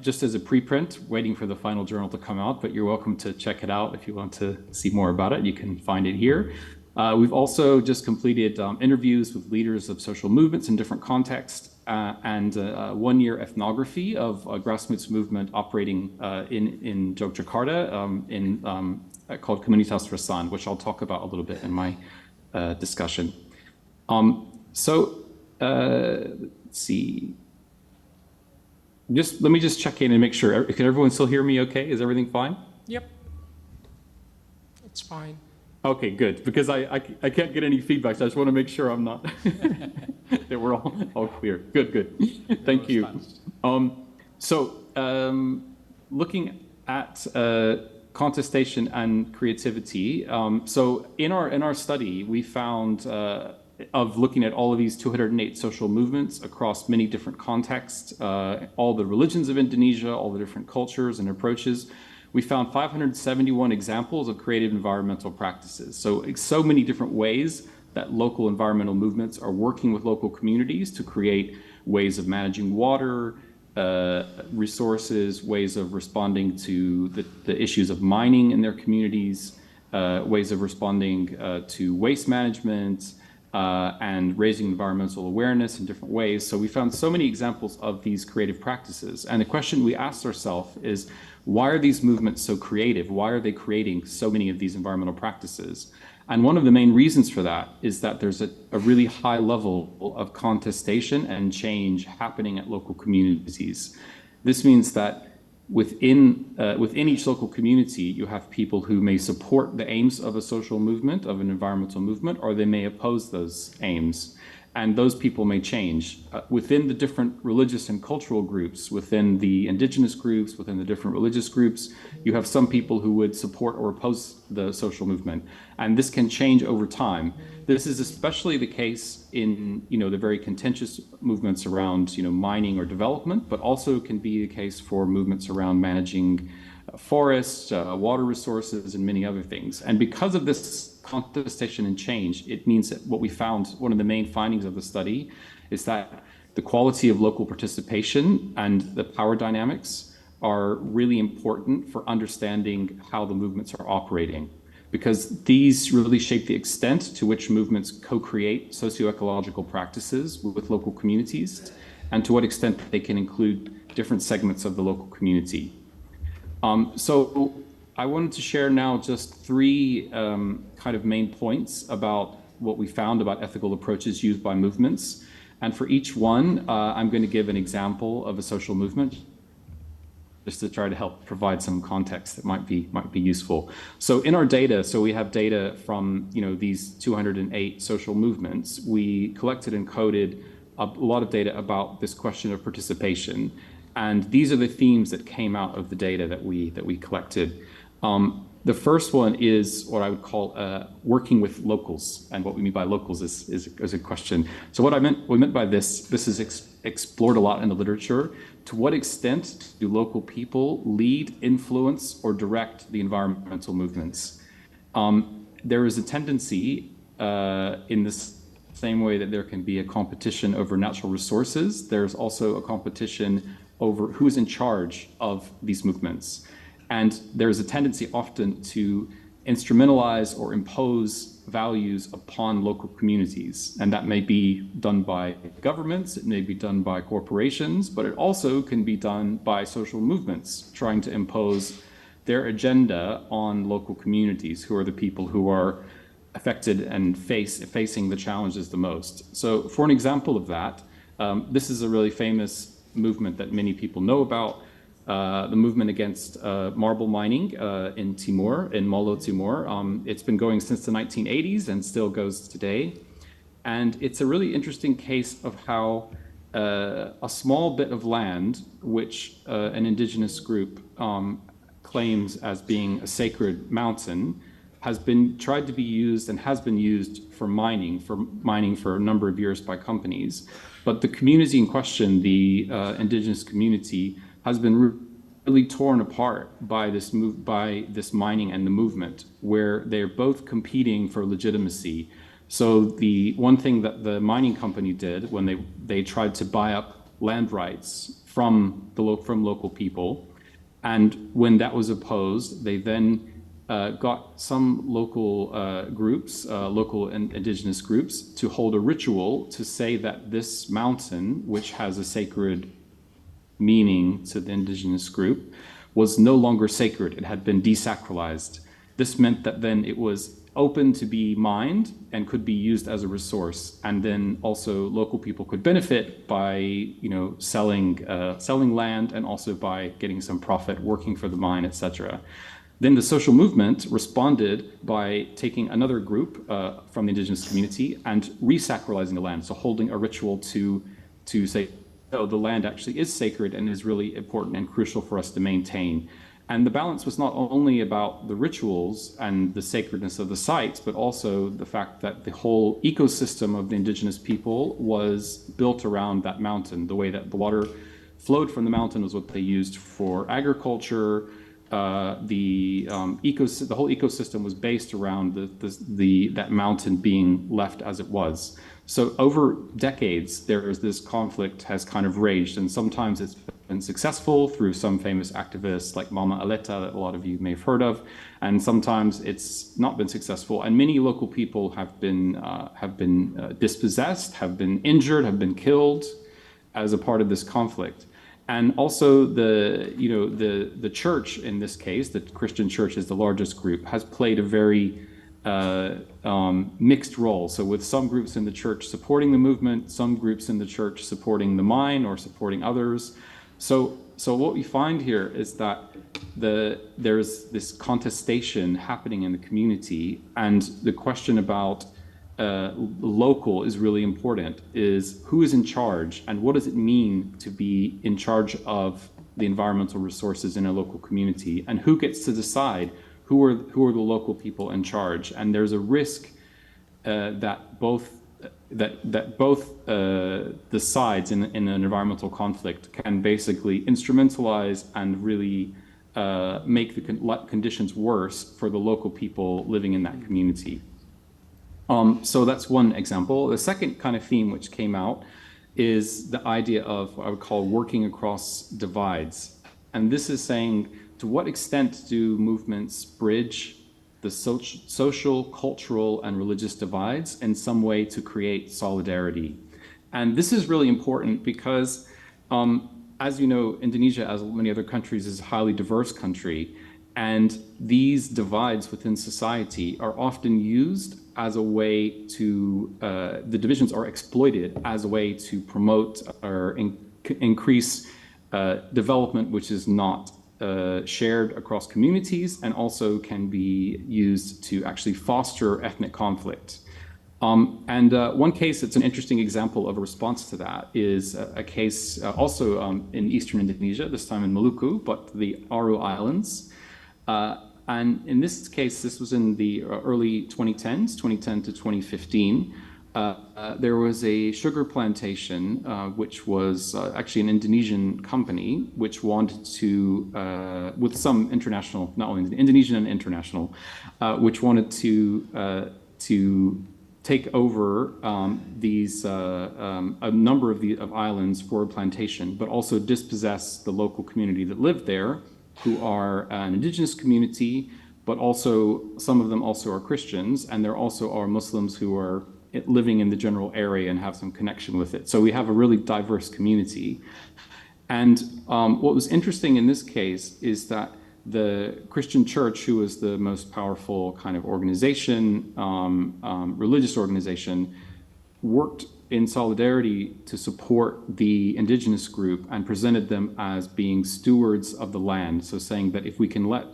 just as a preprint, waiting for the final journal to come out, but you're welcome to check it out if you want to see more about it. You can find it here. We've also just completed interviews with leaders of social movements in different contexts, and a 1-year ethnography of a grassroots movement operating in Yogyakarta called Komunitas Resan, which I'll talk about a little bit in my discussion. Let's see. Let me just check in and make sure. Can everyone still hear me okay? Is everything fine? Yep. It's fine. Okay, good, because I can't get any feedback, so I just want to make sure I'm not, that we're all clear. Good. Thank you. Looking at contestation and creativity, so in our study, we found of looking at all of these 208 social movements across many different contexts, all the religions of Indonesia, all the different cultures and approaches, we found 571 examples of creative environmental practices. So many different ways that local environmental movements are working with local communities to create ways of managing water, resources, ways of responding to the issues of mining in their communities, ways of responding to waste management, and raising environmental awareness in different ways. So we found so many examples of these creative practices. And the question we asked ourselves is, why are these movements so creative? Why are they creating so many of these environmental practices? And one of the main reasons for that is that there's a really high level of contestation and change happening at local communities. This means that within each local community, you have people who may support the aims of a social movement, of an environmental movement, or they may oppose those aims. And those people may change. Within the different religious and cultural groups, within the indigenous groups, within the different religious groups, you have some people who would support or oppose the social movement. And this can change over time. This is especially the case in the very contentious movements around mining or development, but also can be the case for movements around managing forests, water resources, and many other things. And because of this contestation and change, it means that what we found, one of the main findings of the study, is that the quality of local participation and the power dynamics are really important for understanding how the movements are operating, because these really shape the extent to which movements co-create socio-ecological practices with local communities, and to what extent they can include different segments of the local community. So I wanted to share now just three kind of main points about what we found about ethical approaches used by movements. And for each one, I'm going to give an example of a social movement, just to try to help provide some context that might be useful. So in our data, we have data from these 208 social movements. We collected and coded a lot of data about this question of participation. And these are the themes that came out of the data that we collected. The first one is what I would call working with locals, and what we mean by locals is a question. So what we meant by this is explored a lot in the literature. To what extent do local people lead, influence, or direct the environmental movements? There is a tendency in this same way that there can be a competition over natural resources, there's also a competition over who's in charge of these movements. And there's a tendency often to instrumentalize or impose values upon local communities. And that may be done by governments, it may be done by corporations, but it also can be done by social movements trying to impose their agenda on local communities, who are the people who are affected and facing the challenges the most. So for an example of that, this is a really famous movement that many people know about, the movement against marble mining in Timor, in Molo, Timor. It's been going since the 1980s and still goes today. And it's a really interesting case of how a small bit of land, which an indigenous group claims as being a sacred mountain, has been tried to be used and has been used for mining for a number of years by companies. But the community in question, the indigenous community, has been really torn apart by this mining and the movement, where they're both competing for legitimacy. So the one thing that the mining company did when they tried to buy up land rights from local people, and when that was opposed, they then got some local groups, local indigenous groups, to hold a ritual to say that this mountain, which has a sacred meaning to the indigenous group, was no longer sacred. It had been desacralized. This meant that then it was open to be mined and could be used as a resource. And then also local people could benefit by selling land, and also by getting some profit working for the mine, etc. Then the social movement responded by taking another group from the indigenous community and resacralizing the land, so holding a ritual to say, oh, the land actually is sacred and is really important and crucial for us to maintain. And the balance was not only about the rituals and the sacredness of the sites, but also the fact that the whole ecosystem of the indigenous people was built around that mountain. The way that the water flowed from the mountain was what they used for agriculture. The whole ecosystem was based around that mountain being left as it was. So over decades, this conflict has kind of raged, and sometimes it's been successful through some famous activists like Mama Aleta that a lot of you may have heard of, and sometimes it's not been successful. And many local people have been dispossessed, have been injured, have been killed as a part of this conflict. And also the church in this case, the Christian church is the largest group, has played a very mixed role. So with some groups in the church supporting the movement, some groups in the church supporting the mine or supporting others. So what we find here is that there's this contestation happening in the community, and the question about local is really important, is who is in charge and what does it mean to be in charge of the environmental resources in a local community, and who gets to decide who are the local people in charge. And there's a risk that both the sides in an environmental conflict can basically instrumentalize and really make the conditions worse for the local people living in that community. So that's one example. The second kind of theme which came out is the idea of what I would call working across divides. And this is saying, to what extent do movements bridge the social, cultural, and religious divides in some way to create solidarity? And this is really important because, as you know, Indonesia, as many other countries, is a highly diverse country. And these divides within society are often used as a way to, the divisions are exploited as a way to promote or increase development which is not shared across communities, and also can be used to actually foster ethnic conflict. One case that's an interesting example of a response to that is a case also in eastern Indonesia, this time in Maluku, but the Aru Islands. And in this case, this was in the early 2010s, 2010 to 2015. There was a sugar plantation, which was actually an Indonesian company, which wanted to, with some international, not only Indonesian and international, which wanted to take over these a number of islands for a plantation, but also dispossess the local community that lived there, who are an indigenous community, but also some of them also are Christians, and there also are Muslims who are living in the general area and have some connection with it. So we have a really diverse community. And what was interesting in this case is that the Christian church, who was the most powerful kind of organization, religious organization, worked in solidarity to support the indigenous group and presented them as being stewards of the land. So saying that if we can let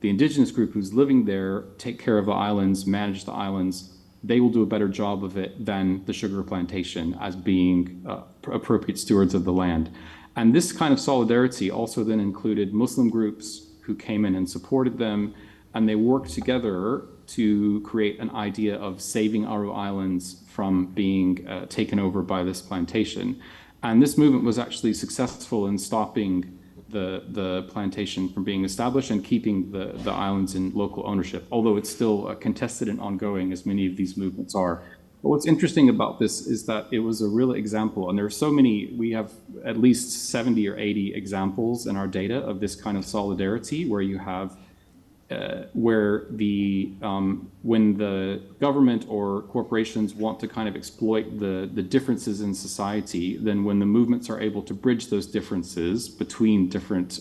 the indigenous group who's living there take care of the islands, manage the islands, they will do a better job of it than the sugar plantation as being appropriate stewards of the land. And this kind of solidarity also then included Muslim groups who came in and supported them, and they worked together to create an idea of saving Aru Islands from being taken over by this plantation. And this movement was actually successful in stopping the plantation from being established and keeping the islands in local ownership, although it's still contested and ongoing, as many of these movements are. But what's interesting about this is that it was a real example, and there are so many, we have at least 70 or 80 examples in our data of this kind of solidarity, where you have where when the government or corporations want to kind of exploit the differences in society, then when the movements are able to bridge those differences between different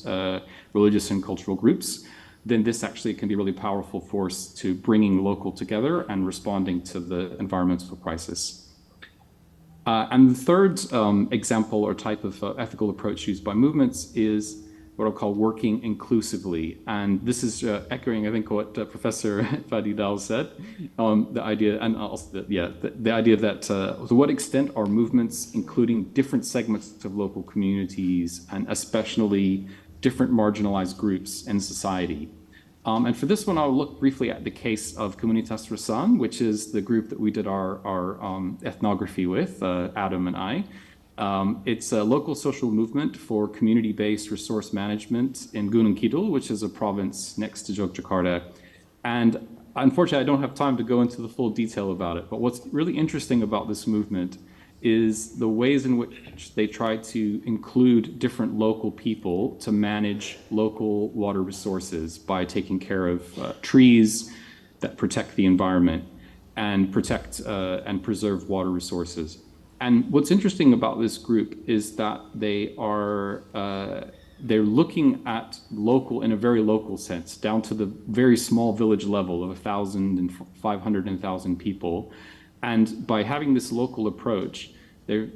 religious and cultural groups, then this actually can be a really powerful force to bringing local together and responding to the environmental crisis. And the third example or type of ethical approach used by movements is what I'll call working inclusively. And this is echoing, I think, what Professor Fadidal said, the idea, and also, the idea that to what extent are movements including different segments of local communities, and especially different marginalized groups in society. And for this one, I'll look briefly at the case of Komunitas Resang, which is the group that we did our ethnography with, Adam and I. It's a local social movement for community-based resource management in Gunung Kidul, which is a province next to Yogyakarta. And unfortunately, I don't have time to go into the full detail about it, but what's really interesting about this movement is the ways in which they try to include different local people to manage local water resources by taking care of trees that protect the environment and protect and preserve water resources. And what's interesting about this group is that they're looking at local in a very local sense, down to the very small village level of 1,000 and 500 and 1,000 people. And by having this local approach, they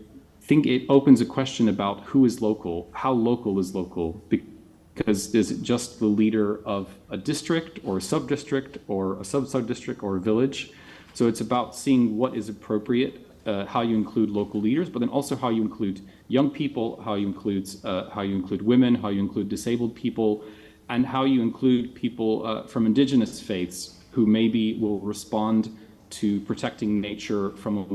think it opens a question about who is local, how local is local, because is it just the leader of a district or a sub-district or a sub-sub-district or a village? So it's about seeing what is appropriate, how you include local leaders, but then also how you include young people, how you include women, how you include disabled people, and how you include people from indigenous faiths who maybe will respond to protecting nature from a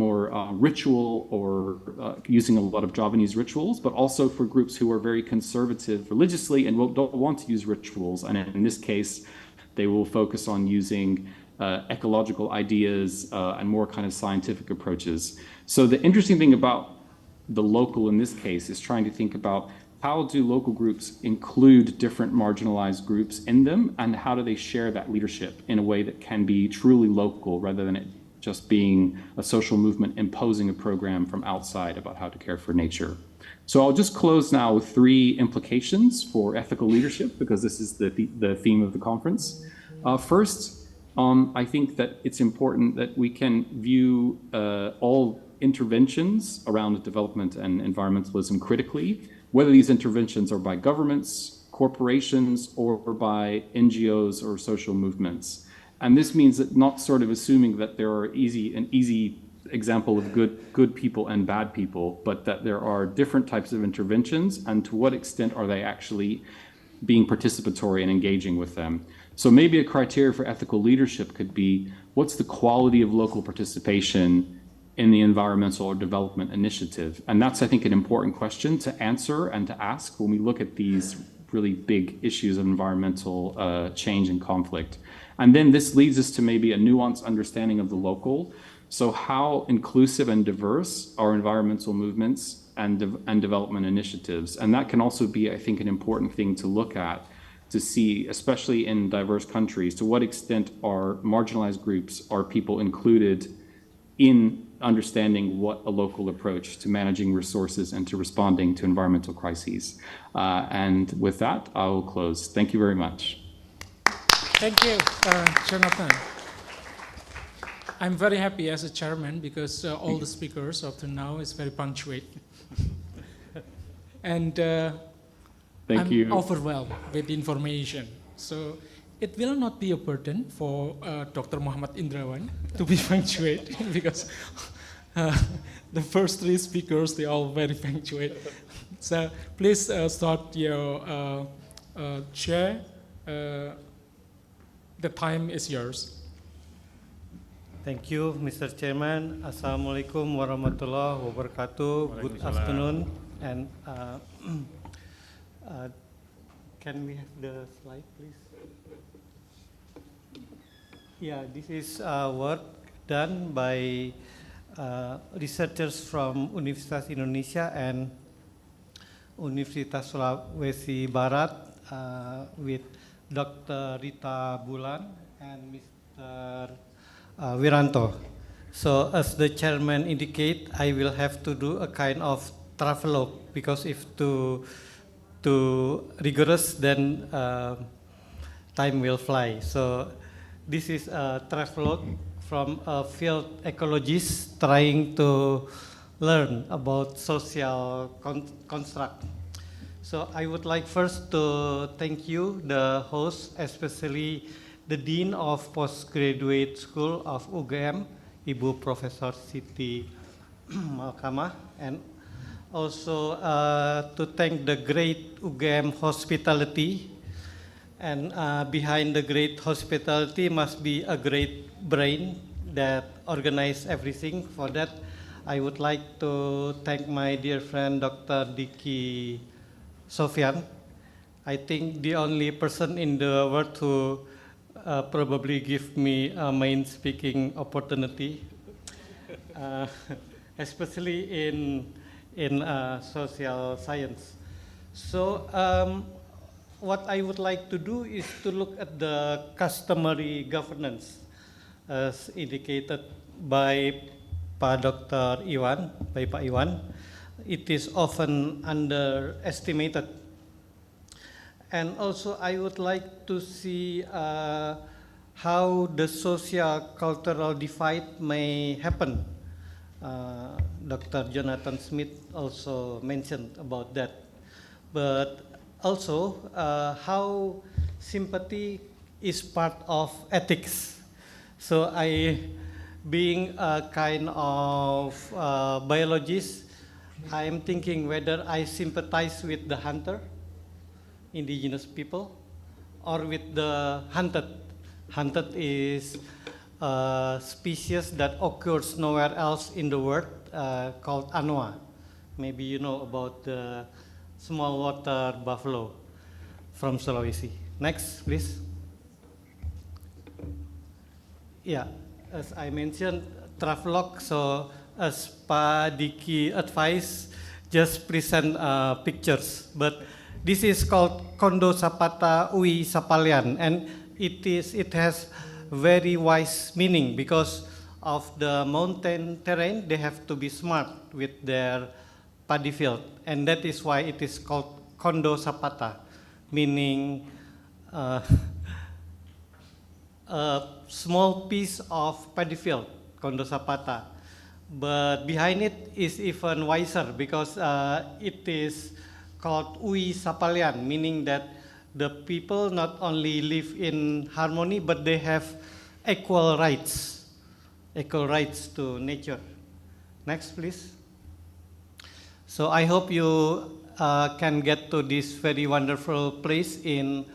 more ritual or using a lot of Javanese rituals, but also for groups who are very conservative religiously and don't want to use rituals. And in this case, they will focus on using ecological ideas and more kind of scientific approaches. So the interesting thing about the local in this case is trying to think about how do local groups include different marginalized groups in them, and how do they share that leadership in a way that can be truly local rather than it just being a social movement imposing a program from outside about how to care for nature. So I'll just close now with 3 implications for ethical leadership, because this is the theme of the conference. First, I think that it's important that we can view all interventions around development and environmentalism critically, whether these interventions are by governments, corporations, or by NGOs or social movements. And this means that not sort of assuming that there are an easy example of good people and bad people, but that there are different types of interventions, and to what extent are they actually being participatory and engaging with them. So maybe a criteria for ethical leadership could be, what's the quality of local participation in the environmental or development initiative? And that's, I think, an important question to answer and to ask when we look at these really big issues of environmental change and conflict. And then this leads us to maybe a nuanced understanding of the local. So how inclusive and diverse are environmental movements and development initiatives? And that can also be, I think, an important thing to look at, to see, especially in diverse countries, to what extent are marginalized groups, are people included in understanding what a local approach to managing resources and to responding to environmental crises. And with that, I will close. Thank you very much. Thank you, Jonathan. I'm very happy as a chairman because all the speakers up to now is very punctuate. And Thank you. I'm overwhelmed with information. So it will not be a burden for Dr. Muhammad Indrawan to be punctuate because the first 3 speakers, they all very punctuate. So please start your chair. The time is yours. Thank you, Mr. Chairman. Assalamualaikum warahmatullahi wabarakatuh. Good afternoon. And can we have the slide, please? Yeah, this is work done by researchers from Universitas Indonesia and Universitas Sulawesi Barat with Dr. Rita Bulan and Mr. Wiranto. So as the chairman indicate, I will have to do a kind of travelogue, because if too rigorous, then time will fly. So this is a travelogue from a field ecologist trying to learn about social construct. So I would like first to thank you, the host, especially the Dean of Postgraduate School of UGM, Ibu Professor Siti Malkamah, and also to thank the great UGM hospitality. And behind the great hospitality must be a great brain that organizes everything. For that, I would like to thank my dear friend, Dr. Diki Sofian. I think the only person in the world who probably give me a main speaking opportunity. uh, especially in social science. So what I would like to do is to look at the customary governance as indicated by Dr. Iwan, by Pak Iwan. It is often underestimated. And also I would like to see how the socio-cultural divide may happen. Dr. Jonathan Smith also mentioned about that. But also how sympathy is part of ethics. So being a kind of biologist, I am thinking whether I sympathize with the hunter, indigenous people, or with the hunted. Hunted is a species that occurs nowhere else in the world called anoa. Maybe you know about the small water buffalo from Sulawesi. Next, please. Yeah, as I mentioned, travelogue, so as Pa Diki advised, just present pictures. But this is called Kondo Sapata Ui Sapalian, and it has very wise meaning because of the mountain terrain. They have to be smart with their paddy field, and that is why it is called Kondo Sapata, meaning a small piece of paddy field, Kondo Sapata. But behind it is even wiser because it is called Ui Sapalian, meaning that the people not only live in harmony, but they have equal rights to nature. Next, please. So I hope you can get to this very wonderful place in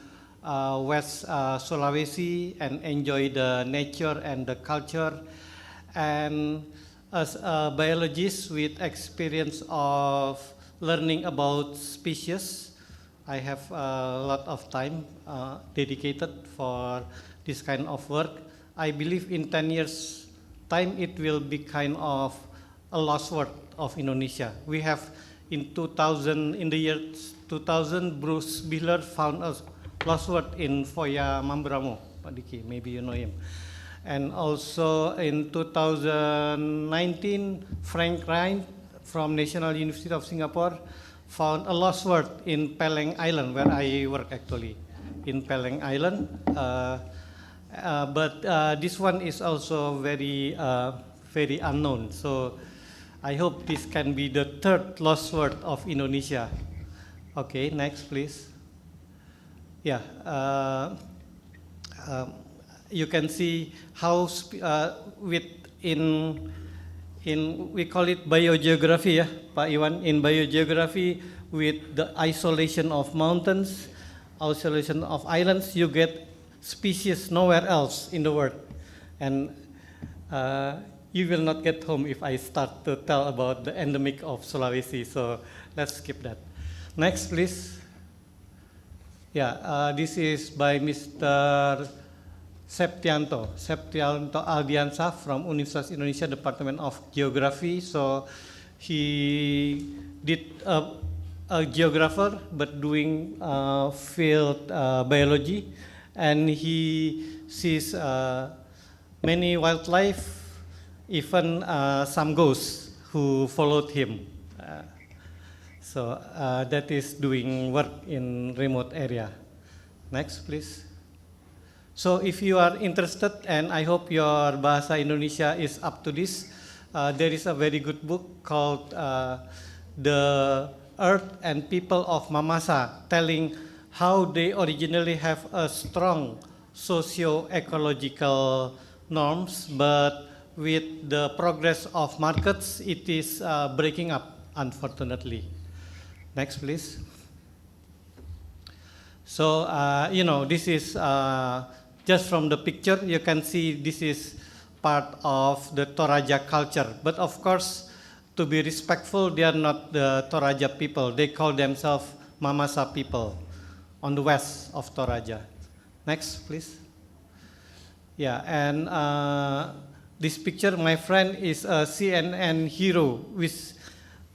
West Sulawesi and enjoy the nature and the culture. And as a biologist with experience of learning about species, I have a lot of time dedicated for this kind of work. I believe in 10 years' time it will be kind of a lost word of Indonesia. We have in the year 2000, Bruce Biller found a lost word in Foya Mambramo, Pak Diki, maybe you know him. And also in 2019, Frank Ryan from National University of Singapore found a lost word in Peleng Island, where I work actually, in Peleng Island. But this one is also very unknown. So I hope this can be the third lost word of Indonesia. Okay, next please. Yeah, you can see how we call it biogeography, yeah, Pak Iwan. In biogeography, with the isolation of mountains, isolation of islands, you get species nowhere else in the world. And you will not get home if I start to tell about the endemic of Sulawesi, so let's skip that. Next, please. Yeah, this is by Mr. Septianto Aldiansa from Universitas Indonesia Department of Geography. So he did a geographer but doing field biology, and he sees many wildlife, even some ghosts who followed him. So that is doing work in remote area. Next, please. So if you are interested, and I hope your Bahasa Indonesia is up to this, there is a very good book called The Earth and People of Mamasa, telling how they originally have a strong socio-ecological norms, but with the progress of markets, it is breaking up, unfortunately. Next, please. So, this is just from the picture, you can see this is part of the Toraja culture. But of course, to be respectful, they are not the Toraja people. They call themselves Mamasa people on the west of Toraja. Next, please. Yeah, and this picture, my friend is a CNN hero with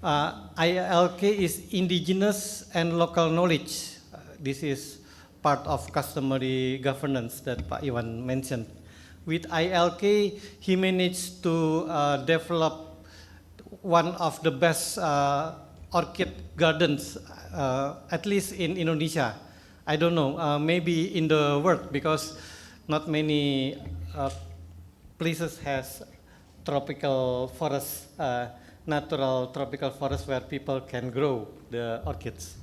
ILK is indigenous and local knowledge. This is part of customary governance that Pak Iwan mentioned. With ILK, he managed to develop one of the best orchid gardens, at least in Indonesia. I don't know, maybe in the world, because not many places has tropical forests, natural tropical forests where people can grow the orchids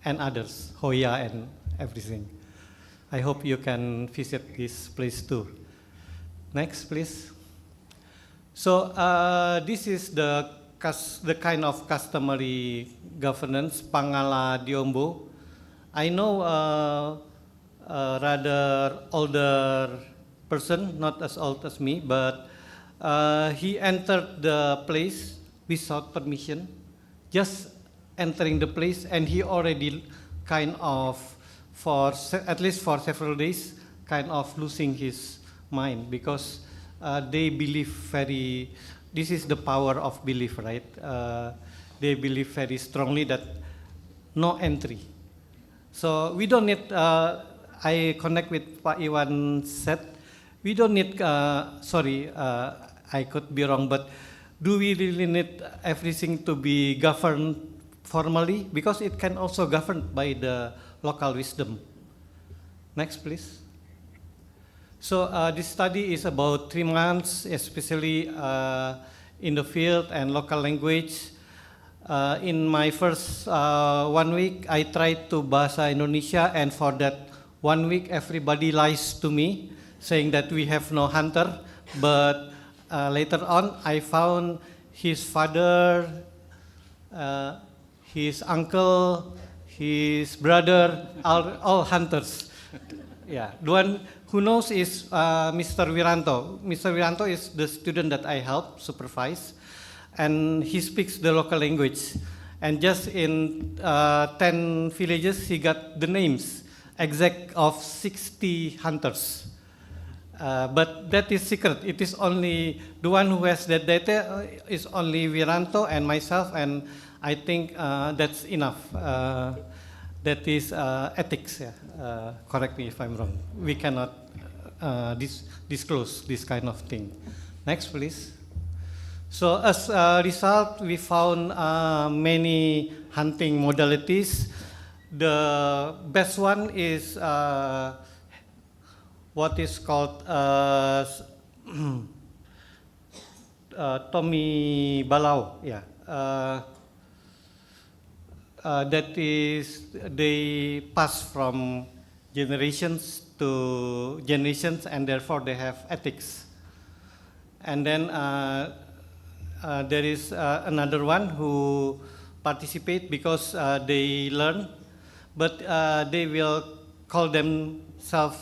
and others, Hoya and everything. I hope you can visit this place too. Next, please. So this is the kind of customary governance, Pangala Diombo. I know a rather older person, not as old as me, but he entered the place without permission, just entering the place, and he already kind of, at least for several days, kind of losing his mind, because they believe this is the power of belief, right? They believe very strongly that no entry. So we don't need, I connect with Pak Iwan said, we don't need, sorry, I could be wrong, but do we really need everything to be governed formally? Because it can also governed by the local wisdom. Next, please. So this study is about 3 months, especially in the field and local language. In my first 1 week, I tried to Bahasa Indonesia, and for that 1 week, everybody lies to me, saying that we have no hunter. But later on, I found his father, his uncle, his brother, all hunters. Yeah, the one who knows is Mr. Wiranto. Mr. Wiranto is the student that I help supervise, and he speaks the local language. And just in 10 villages, he got the names exact of 60 hunters. But that is secret. It is only the one who has that data is only Wiranto and myself, and I think that's enough. That is ethics. Yeah. Correct me if I'm wrong. We cannot disclose this kind of thing. Next, please. So as a result, we found many hunting modalities. The best one is what is called Tommy Balau. Yeah. That is, they pass from generations to generations, and therefore they have ethics. And then there is another one who participate because they learn, but they will call themselves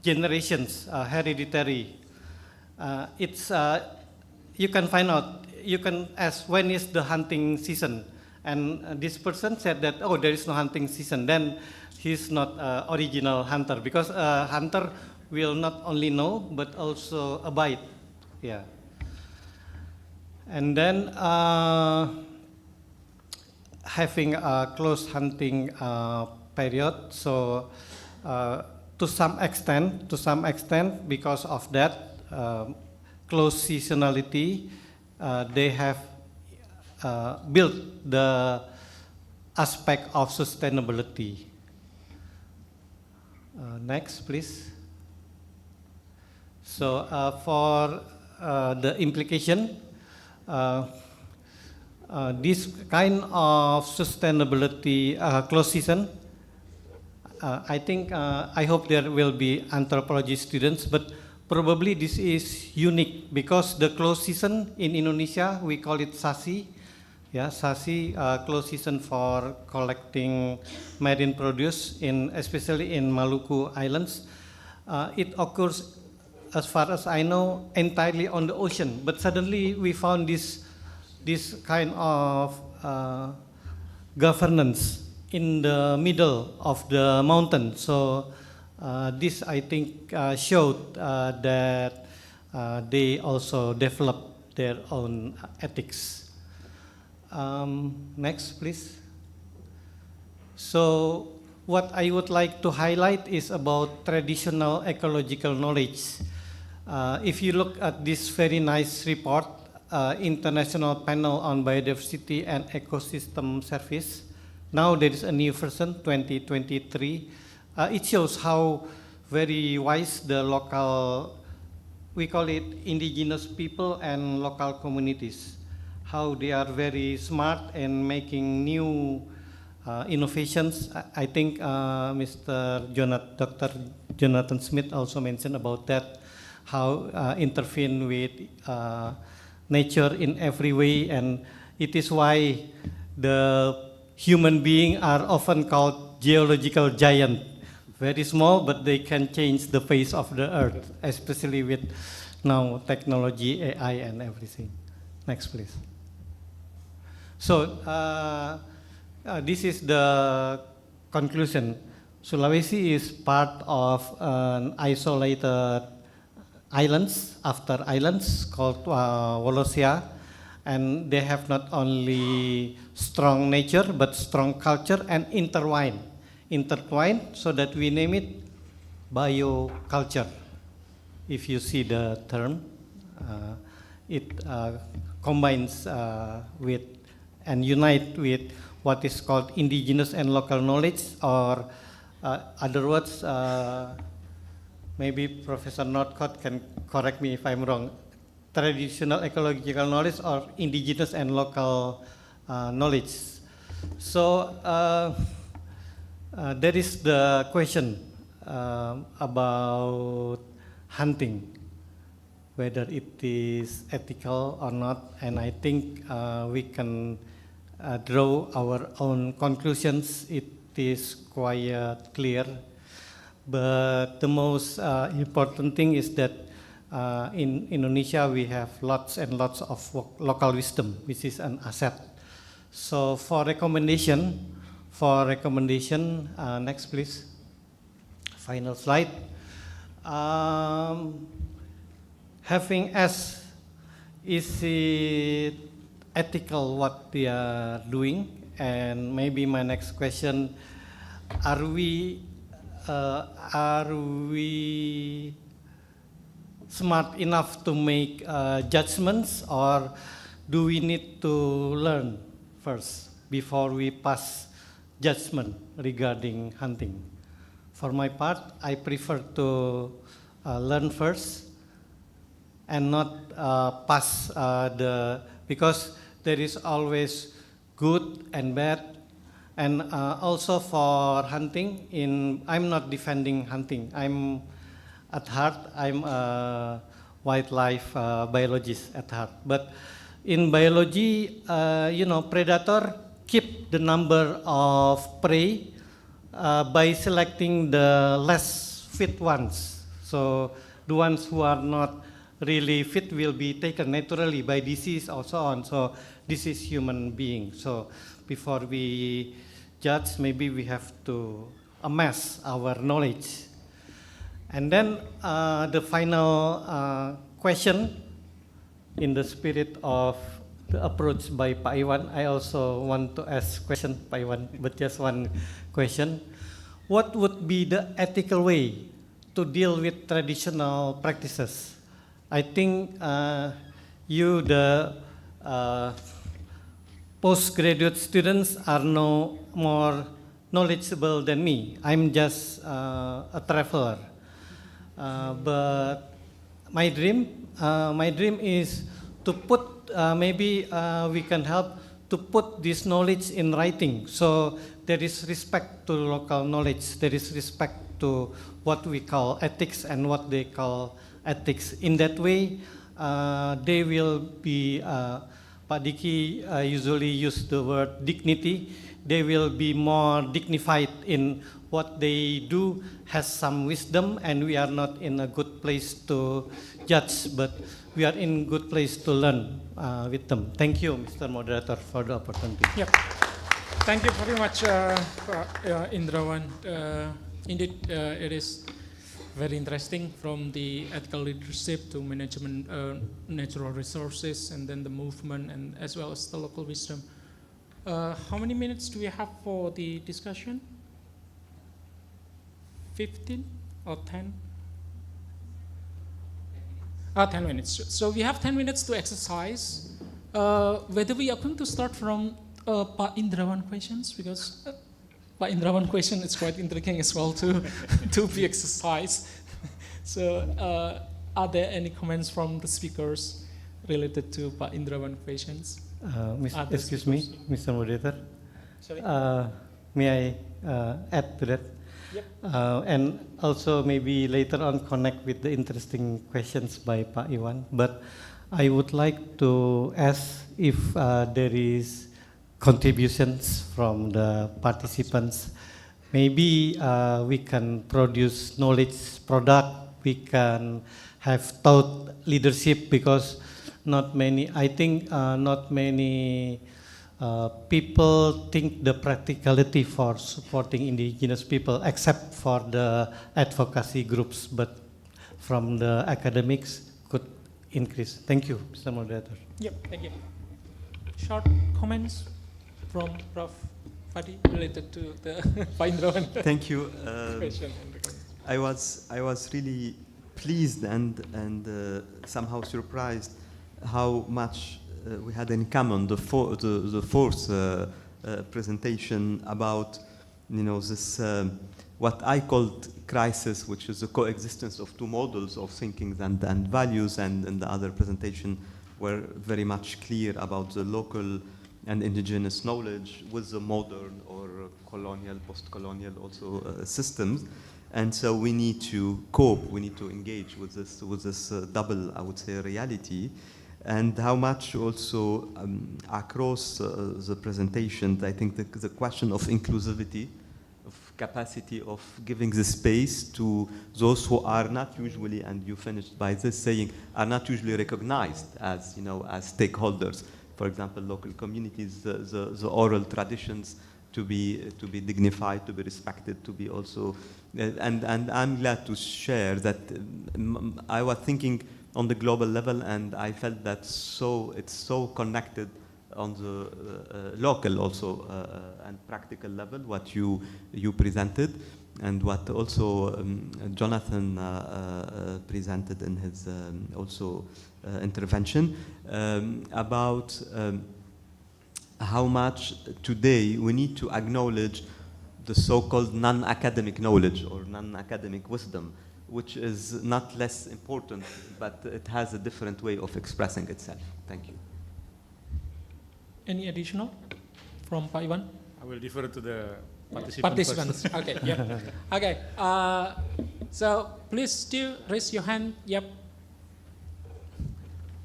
generations, hereditary. It's you can find out, you can ask when is the hunting season, and this person said that, oh, there is no hunting season, then he's not original hunter, because a hunter will not only know but also abide. Yeah. And then having a close hunting period, so to some extent, because of that close seasonality, they have built the aspect of sustainability. Next, please. So for the implication, this kind of sustainability close season, I think, I hope there will be anthropology students, but probably this is unique because the close season in Indonesia, we call it sasi. Yeah, sasi, close season for collecting marine produce, especially in Maluku Islands. It occurs, as far as I know, entirely on the ocean. But suddenly we found this kind of governance in the middle of the mountain. So this, I think, showed that they also develop their own ethics. Next, please. So what I would like to highlight is about traditional ecological knowledge. If you look at this very nice report, International Panel on Biodiversity and Ecosystem Service, now there is a new version, 2023. It shows how very wise the local, we call it indigenous people and local communities, how they are very smart in making new innovations. I think Dr. Jonathan Smith also mentioned about that, how intervene with nature in every way, and it is why the human beings are often called geological giant. Very small, but they can change the face of the earth, especially with now technology, AI, and everything. Next, please. So this is the conclusion. Sulawesi is part of an isolated islands, after islands called Wallacea, and they have not only strong nature but strong culture and intertwined so that we name it bioculture. If you see the term, it combines with and unite with what is called indigenous and local knowledge, or other words, maybe Professor Northcott can correct me if I'm wrong, traditional ecological knowledge or indigenous and local knowledge. So there is the question about hunting, whether it is ethical or not, and I think we can draw our own conclusions. It is quite clear, but the most important thing is that in Indonesia we have lots and lots of local wisdom, which is an asset. So for recommendation, next please, final slide. Having as, is it ethical what they are doing? And maybe my next question, are we smart enough to make judgments, or do we need to learn first before we pass judgment regarding hunting? For my part, I prefer to learn first and not pass because there is always good and bad. And also for hunting, I'm not defending hunting. At heart, I'm a wildlife biologist at heart. But in biology, predator keep the number of prey by selecting the less fit ones. So the ones who are not really fit will be taken naturally by disease or so on. So this is human being. So before we judge, maybe we have to amass our knowledge. And then the final question, in the spirit of the approach by Pak Iwan, I also want to ask question, Pak Iwan, but just one question. What would be the ethical way to deal with traditional practices? I think you, the postgraduate students, are no more knowledgeable than me. I'm just a traveler. But my dream is to put, maybe we can help to put this knowledge in writing. So there is respect to local knowledge. There is respect to what we call ethics and what they call ethics. In that way, they will be, Pak Diki usually use the word dignity. They will be more dignified in what they do, has some wisdom, and we are not in a good place to judge, but we are in good place to learn with them. Thank you, Mr. Moderator, for the opportunity. Yep. Thank you very much, Indrawan. Indeed, it is very interesting, from the ethical leadership to management natural resources, and then the movement, and as well as the local wisdom. How many minutes do we have for the discussion? 15 or 10? 10 minutes. So we have 10 minutes to exercise. Whether we are going to start from Pak Indrawan questions, because Pak Indrawan question is quite intriguing as well to be exercised. So are there any comments from the speakers related to Pak Indrawan questions? Excuse me, Mr. Moderator. Sorry? May I add to that? Yep. And also maybe later on connect with the interesting questions by Pak Iwan. But I would like to ask if there is contributions from the participants. Maybe we can produce knowledge product. We can have thought leadership, because not many, I think not many people think the practicality for supporting indigenous people, except for the advocacy groups, but from the academics could increase. Thank you, Mr. Moderator. Yep, thank you. Short comments from Prof. Fadi related to the Pak Indrawan Thank you. question. I was really pleased and somehow surprised how much we had in common. The fourth presentation about, this what I called crisis, which is the coexistence of two models of thinking and values, and the other presentation were very much clear about the local and indigenous knowledge with the modern or colonial, post-colonial also systems. And so we need to cope, we need to engage with this double, I would say, reality. And how much also across the presentations, I think the question of inclusivity, of capacity of giving the space to those who are not usually, and you finished by this saying, are not usually recognized as, as stakeholders. For example, local communities, the oral traditions to be dignified, to be respected, to be also, and I'm glad to share that I was thinking on the global level, and I felt that it's so connected on the local also and practical level, what you presented, and what also Jonathan presented in his also intervention about how much today we need to acknowledge the so-called non-academic knowledge or non-academic wisdom, which is not less important, but it has a different way of expressing itself. Thank you. Any additional from Pak Iwan? I will defer to the Participants. Okay, yeah. Okay, so please still raise your hand. Yep.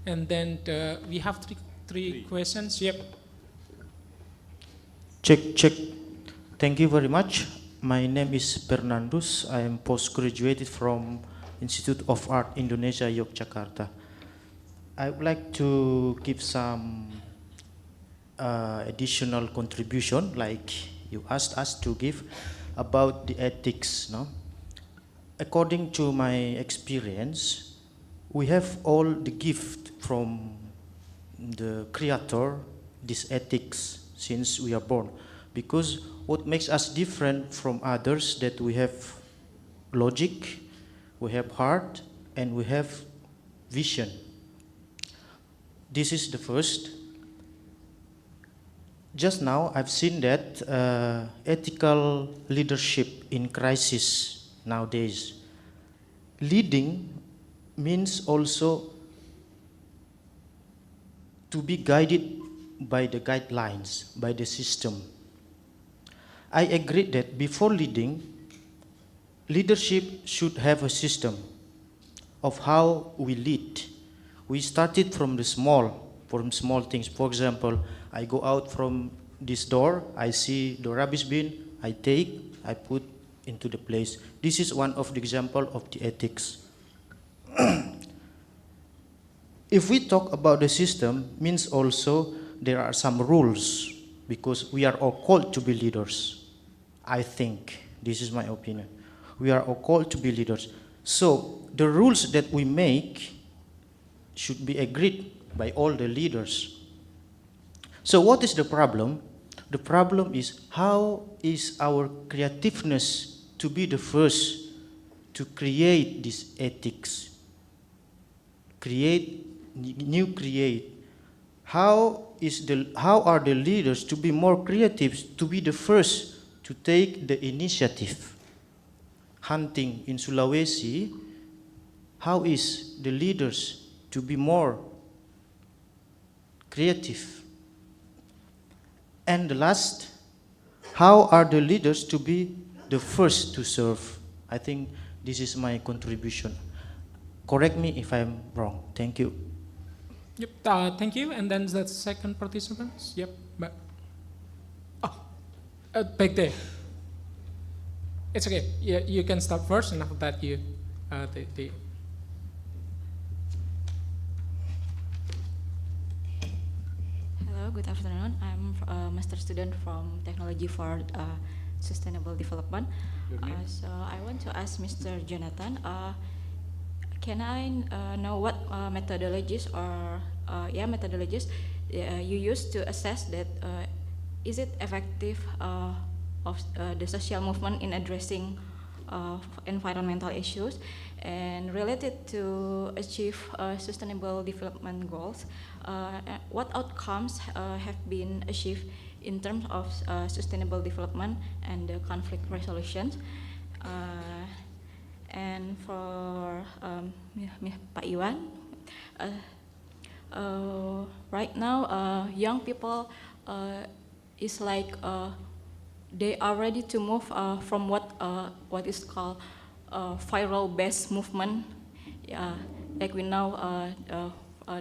And then we have three questions. Yep. Check. Thank you very much. My name is Fernandus. I am postgraduated from Institute of Art Indonesia, Yogyakarta. I would like to give some additional contribution, like you asked us to give, about the ethics. No? According to my experience, we have all the gift from the Creator, this ethics, since we are born. Because what makes us different from others, that we have logic, we have heart, and we have vision. This is the first. Just now, I've seen that ethical leadership in crisis nowadays. Leading means also to be guided by the guidelines, by the system. I agree that before leading, leadership should have a system of how we lead. We started from small things. For example, I go out from this door, I see the rubbish bin, I put into the place. This is one of the example of the ethics. If we talk about the system, means also there are some rules, because we are all called to be leaders. I think, this is my opinion. We are all called to be leaders. So the rules that we make should be agreed by all the leaders. So what is the problem? The problem is, how is our creativeness to be the first to create this ethics? Create. How are the leaders to be more creative, to be the first to take the initiative? Hunting in Sulawesi, how is the leaders to be more creative? And the last, how are the leaders to be the first to serve? I think this is my contribution. Correct me if I'm wrong. Thank you. Yep, thank you. And then the second participant. Yep, back there. It's okay. Yeah, you can start first, and after that you, Hello, good afternoon. I'm a master student from Technology for Sustainable Development. So I want to ask Mr. Jonathan, can I know what methodologies you use to assess that is it effective of the social movement in addressing environmental issues, and related to achieve sustainable development goals, what outcomes have been achieved in terms of sustainable development and conflict resolution? And for Pak Iwan, right now young people is like they are ready to move from what is called viral based movement. Like we know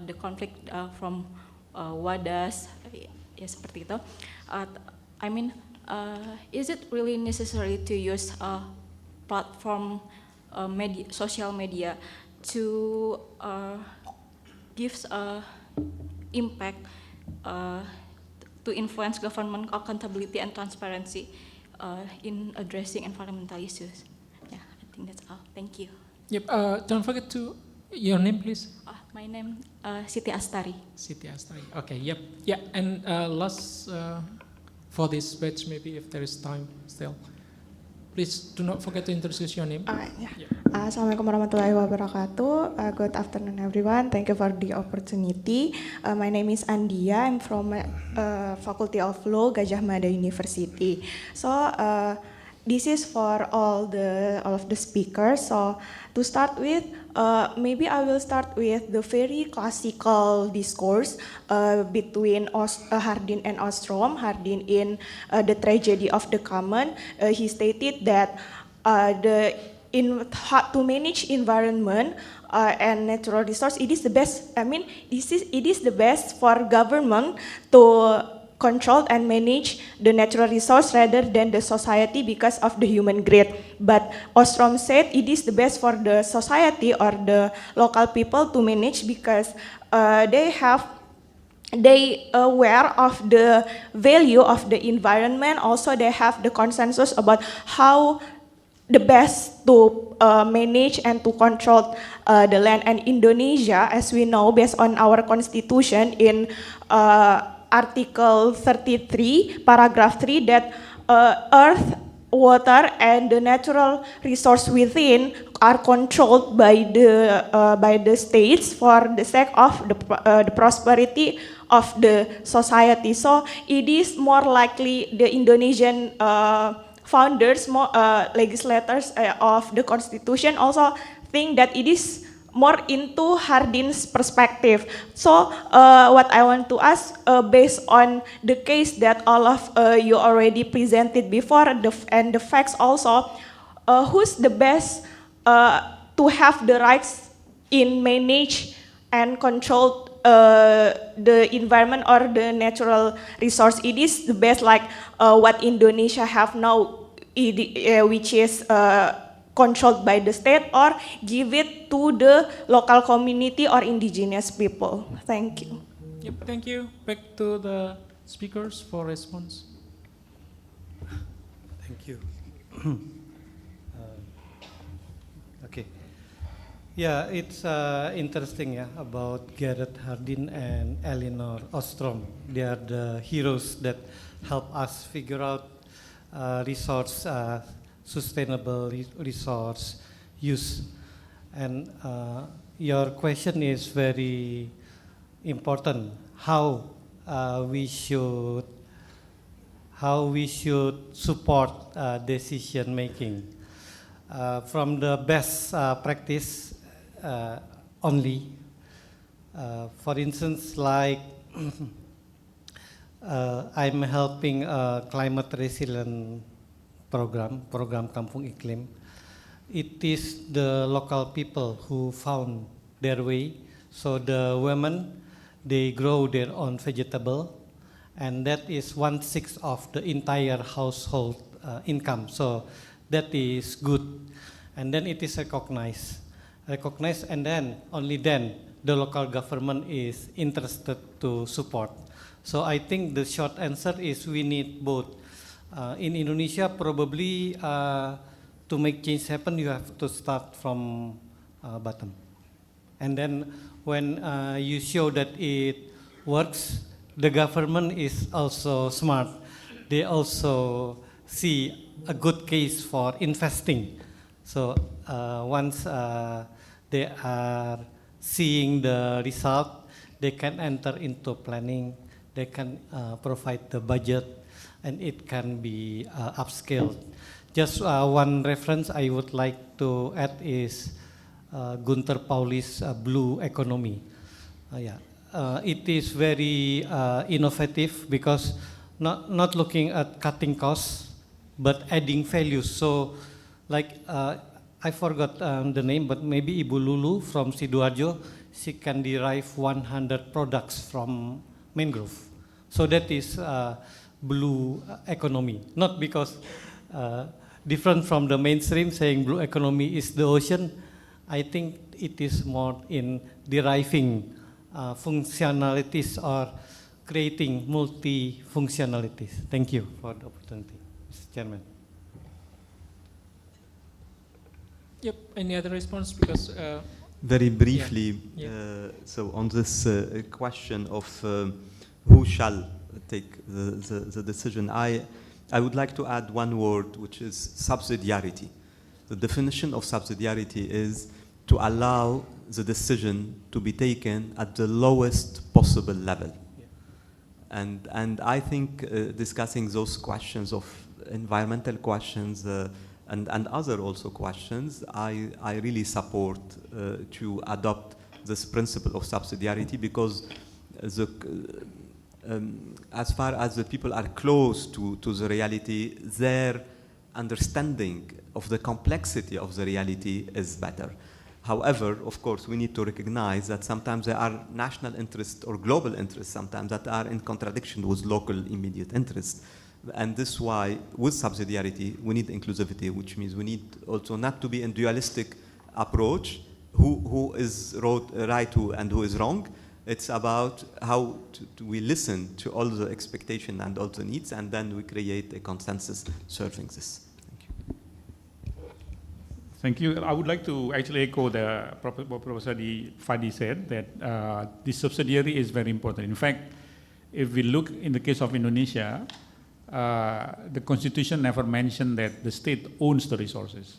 the conflict from Wadas, ya seperti itu. I mean, is it really necessary to use platform social media to give impact to influence government accountability and transparency in addressing environmental issues? Yeah, I think that's all. Thank you. Yep. Don't forget to your name, please. My name Siti Astari. Siti Astari. Okay. Yep. Yeah. And last for this batch, maybe if there is time still, please do not forget to introduce your name. Yeah. Assalamualaikum warahmatullahi wabarakatuh. Good afternoon, everyone. Thank you for the opportunity. My name is Andia. I'm from Faculty of Law, Gajah Mada University. So this is for all of the speakers. So to start with, maybe I will start with the very classical discourse between Hardin and Ostrom. Hardin in The Tragedy of the Common, he stated that to manage environment and natural resource, it is the best. I mean, it is the best for government to control and manage the natural resource rather than the society because of the human greed. But Ostrom said it is the best for the society or the local people to manage because they aware of the value of the environment. Also, they have the consensus about how the best to manage and to control the land. And Indonesia, as we know, based on our constitution in Article 33, paragraph 3, that earth, water, and the natural resource within are controlled by the states for the sake of the prosperity of the society. So it is more likely the Indonesian founders, legislators of the constitution also think that it is more into Hardin's perspective. So what I want to ask, based on the case that all of you already presented before, and the facts also, who's the best to have the rights in manage and control the environment or the natural resource? It is the best like what Indonesia have now, which is controlled by the state, or give it to the local community or indigenous people. Thank you. Yep, thank you. Back to the speakers for response. Thank you. Okay. Yeah, it's interesting, yeah, about Garrett Hardin and Elinor Ostrom. They are the heroes that help us figure out sustainable resource use. And your question is very important. How we should support decision making from the best practice only. For instance, like I'm helping a climate resilient program Kampung Iklim. It is the local people who found their way. So the women, they grow their own vegetable, and that is 1/6 of the entire household income. So that is good. And then it is recognized, and then, only then, the local government is interested to support. So I think the short answer is we need both. In Indonesia, probably to make change happen, you have to start from bottom. And then when you show that it works, the government is also smart. They also see a good case for investing. So once they are seeing the result, they can enter into planning, they can provide the budget, and it can be upscaled. Just one reference I would like to add is Gunther Pauli's blue economy. It is very innovative because not looking at cutting costs, but adding value. So, like I forgot the name, but maybe Ibu Lulu from Sidoarjo, she can derive 100 products from mangrove. So that is blue economy. Not because different from the mainstream saying blue economy is the ocean. I think it is more in deriving functionalities or creating multi-functionalities. Thank you for the opportunity, Mr. Chairman. Yep, any other response? Because very briefly, yeah. So on this question of who shall take the decision, I would like to add one word, which is subsidiarity. The definition of subsidiarity is to allow the decision to be taken at the lowest possible level. Yeah. And I think discussing those questions of environmental questions and other also questions, I really support to adopt this principle of subsidiarity, because as far as the people are close to the reality, their understanding of the complexity of the reality is better. However, of course, we need to recognize that sometimes there are national interests or global interests sometimes that are in contradiction with local immediate interests. And this is why, with subsidiarity, we need inclusivity, which means we need also not to be in dualistic approach, who is right and who is wrong. It's about how we listen to all the expectation and all the needs, and then we create a consensus serving this. Thank you. I would like to actually echo what Professor Fadi said, that the subsidiary is very important. In fact, if we look in the case of Indonesia, the constitution never mentioned that the state owns the resources.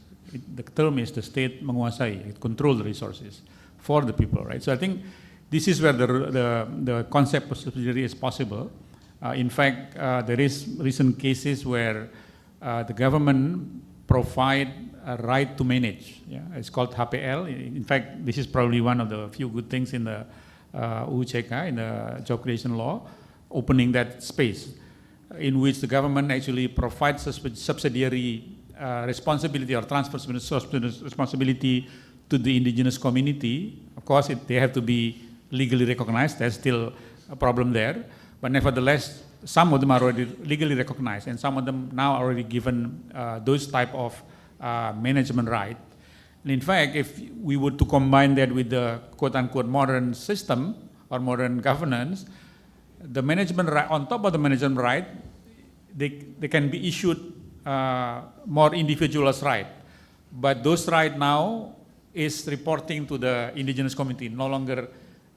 The term is the state menguasai, it controls the resources for the people, right? So I think this is where the concept of subsidiary is possible. In fact, there is recent cases where the government provide a right to manage. Yeah? It's called HPL. In fact, this is probably one of the few good things in the UCK, in the job creation law, opening that space in which the government actually provides subsidiary responsibility or transfers responsibility to the indigenous community. Of course, they have to be legally recognized. There's still a problem there. But nevertheless, some of them are already legally recognized, and some of them now are already given those type of management right. And in fact, if we were to combine that with the quote-unquote modern system or modern governance, the management right, on top of the management right, they can be issued more individualized right. But those right now is reporting to the indigenous community, no longer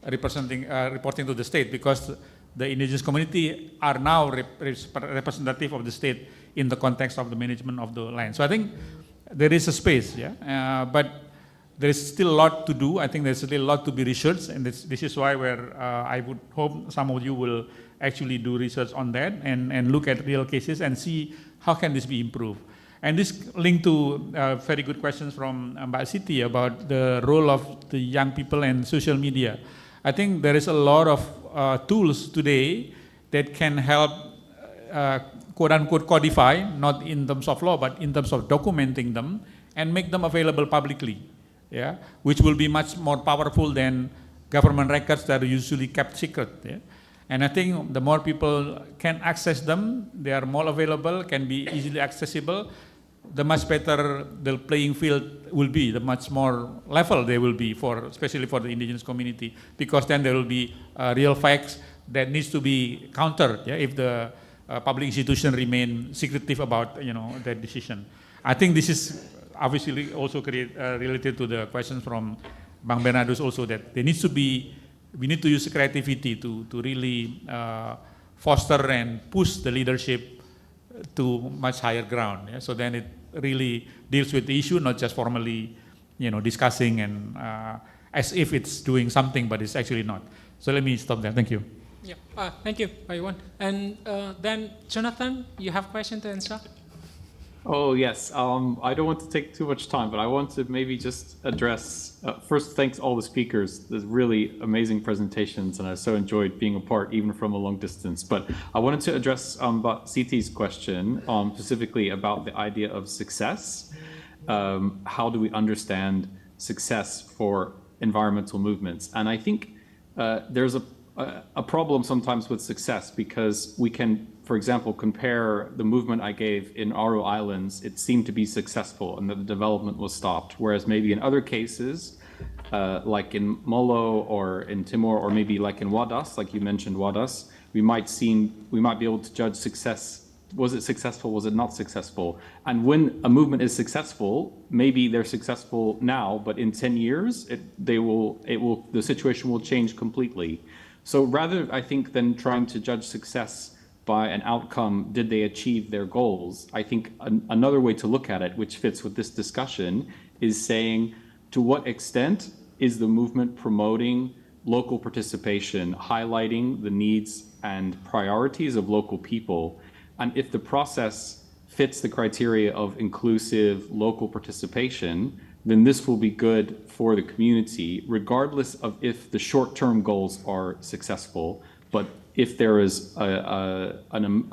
reporting to the state, because the indigenous community are now representative of the state in the context of the management of the land. So I think there is a space, but there is still a lot to do. I think there's still a lot to be researched, and this is why I would hope some of you will actually do research on that and look at real cases and see how can this be improved. And this linked to very good questions from Mbak Siti about the role of the young people and social media. I think there is a lot of tools today that can help quote-unquote codify, not in terms of law, but in terms of documenting them and make them available publicly, which will be much more powerful than government records that are usually kept secret. And I think the more people can access them, they are more available, can be easily accessible, the much better the playing field will be, the much more level they will be, especially for the indigenous community, because then there will be real facts that needs to be countered if the public institution remain secretive about that decision. I think this is obviously also related to the questions from Bang Bernardus also, that there needs to be, we need to use creativity to really foster and push the leadership to much higher ground. So then it really deals with the issue, not just formally, discussing and as if it's doing something, but it's actually not. So let me stop there. Thank you. Yeah, thank you, Paiwan. And then Jonathan, you have a question to answer? Oh, yes. I don't want to take too much time, but I want to maybe just address, first, thanks all the speakers. There's really amazing presentations, and I so enjoyed being a part, even from a long distance. But I wanted to address Siti's question, specifically about the idea of success. How do we understand success for environmental movements? And I think there's a problem sometimes with success, because we can, for example, compare the movement I gave in Aru Islands. It seemed to be successful and the development was stopped. Whereas maybe in other cases, like in Molo or in Timor, or maybe like in Wadas, like you mentioned Wadas, we might be able to judge success. Was it successful? Was it not successful? And when a movement is successful, maybe they're successful now, but in 10 years, the situation will change completely. So rather, I think, than trying to judge success by an outcome, did they achieve their goals, I think another way to look at it, which fits with this discussion, is saying, to what extent is the movement promoting local participation, highlighting the needs and priorities of local people? And if the process fits the criteria of inclusive local participation, then this will be good for the community, regardless of if the short-term goals are successful. But if there is an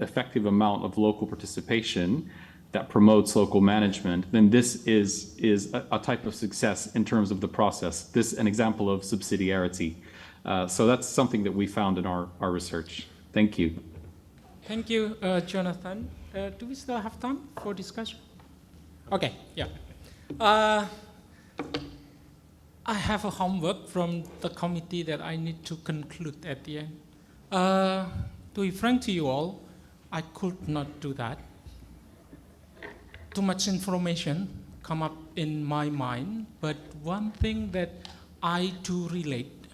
effective amount of local participation that promotes local management, then this is a type of success in terms of the process. This is an example of subsidiarity. So that's something that we found in our research. Thank you. Thank you, Jonathan. Do we still have time for discussion? Okay, yeah. I have a homework from the committee that I need to conclude at the end. To be frank to you all, I could not do that. Too much information come up in my mind, but one thing that I do relate,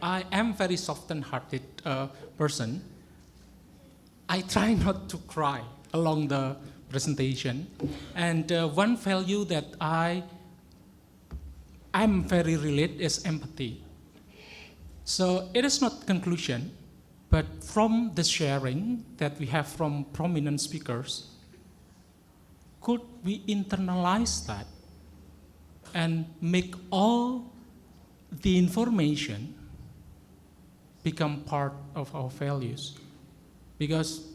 I am very soft and hearted person. I try not to cry along the presentation, and one value that I'm very relate is empathy. So it is not conclusion, but from the sharing that we have from prominent speakers, could we internalize that and make all the information become part of our values? Because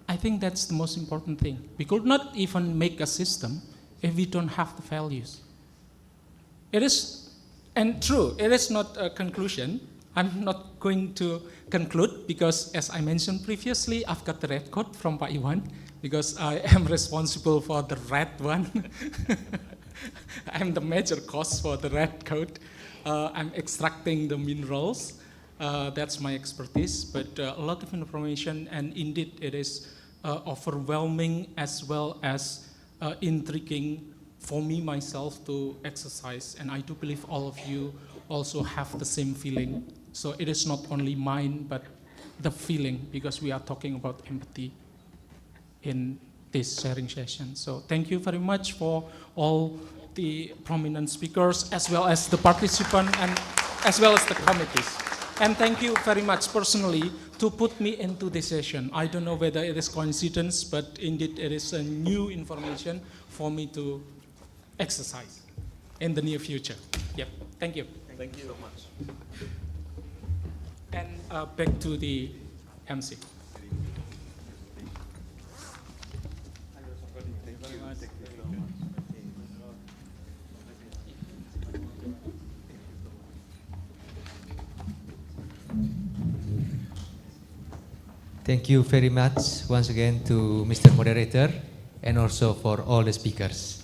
I think that's the most important thing. We could not even make a system if we don't have the values. It is, and true, it is not a conclusion. I'm not going to conclude because, as I mentioned previously, I've got the red code from Pak Iwan because I am responsible for the red one. I'm the major cause for the red code. I'm extracting the minerals. That's my expertise, but a lot of information, and indeed it is overwhelming as well as intriguing for me myself to exercise, and I do believe all of you also have the same feeling. So it is not only mine, but the feeling, because we are talking about empathy in this sharing session. So thank you very much for all the prominent speakers, as well as the participants, and as well as the committees. And thank you very much personally to put me into this session. I don't know whether it is coincidence, but indeed it is a new information for me to exercise in the near future. Yep, thank you. Thank you so much. And back to the MC. Thank you very much once again to Mr. Moderator and also for all the speakers.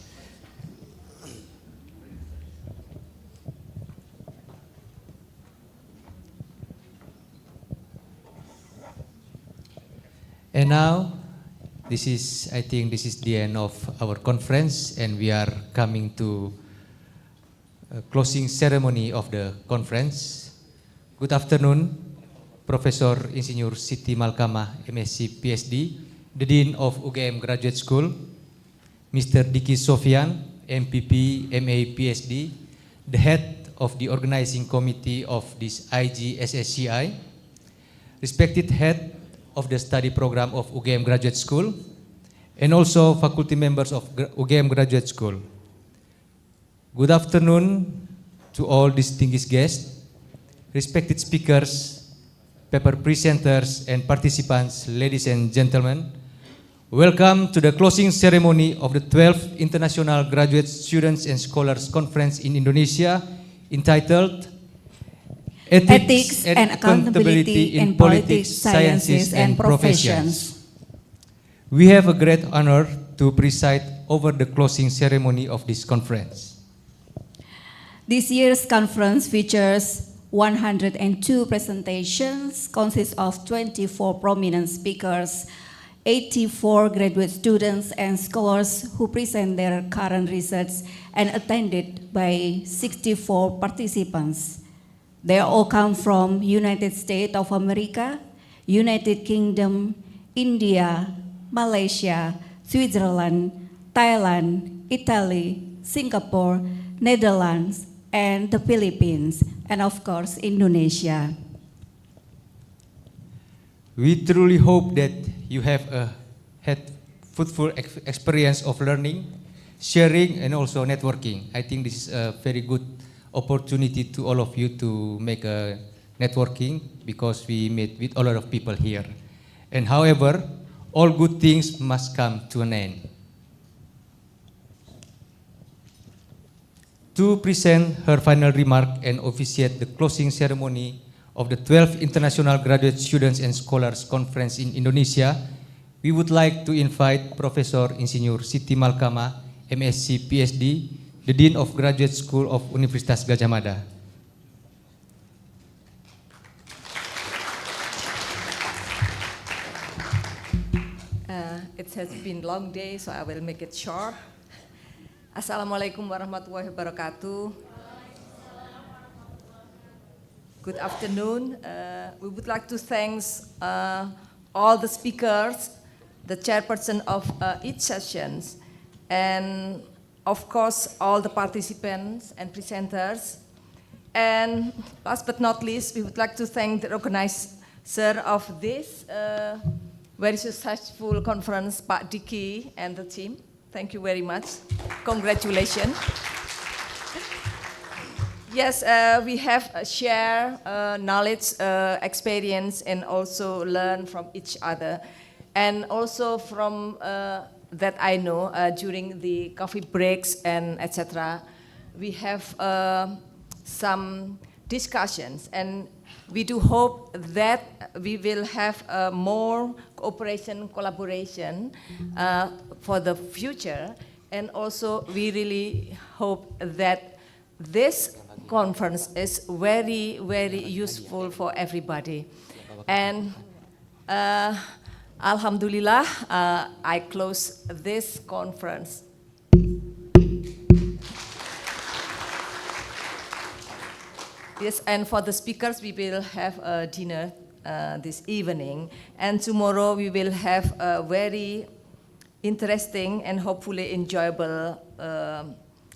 And now, I think this is the end of our conference, and we are coming to a closing ceremony of the conference. Good afternoon, Professor Insinyur Siti Malkamah, MSc PhD, the Dean of UGM Graduate School, Mr. Diki Sofian, MPP, MA PhD, the head of the organizing committee of this IGSSCI, respected head of the study program of UGM Graduate School, and also faculty members of UGM Graduate School. Good afternoon to all distinguished guests, respected speakers, paper presenters, and participants, ladies and gentlemen. Welcome to the closing ceremony of the 12th International Graduate Students and Scholars Conference in Indonesia, entitled Ethics and Accountability in Politics, Sciences, and Professions. We have a great honor to preside over the closing ceremony of this conference. This year's conference features 102 presentations, consists of 24 prominent speakers, 84 graduate students and scholars who present their current research, and attended by 64 participants. They all come from United States of America, United Kingdom, India, Malaysia, Switzerland, Thailand, Italy, Singapore, Netherlands, and the Philippines, and of course, Indonesia. We truly hope that you have had fruitful experience of learning, sharing, and also networking. I think this is a very good opportunity to all of you to make a networking, because we meet with a lot of people here. And however, all good things must come to an end. To present her final remark and officiate the closing ceremony of the 12th International Graduate Students and Scholars Conference in Indonesia, we would like to invite Professor Insinyur Siti Malkamah, MSc PhD, the Dean of Graduate School of Universitas Gadjah Mada. It has been a long day, so I will make it short. Assalamualaikum warahmatullahi wabarakatuh. Good afternoon. We would like to thank all the speakers, the chairperson of each session, and of course all the participants and presenters. And last but not least, we would like to thank the organizer of this very successful conference, Pak Diki and the team. Thank you very much. Congratulations. Yes, we have share knowledge, experience, and also learn from each other. And also from that I know during the coffee breaks and etc. We have some discussions, and we do hope that we will have more cooperation, collaboration for the future. And also we really hope that this conference is very, very useful for everybody. And Alhamdulillah, I close this conference. Yes, and for the speakers, we will have a dinner this evening. And tomorrow we will have a very interesting and hopefully enjoyable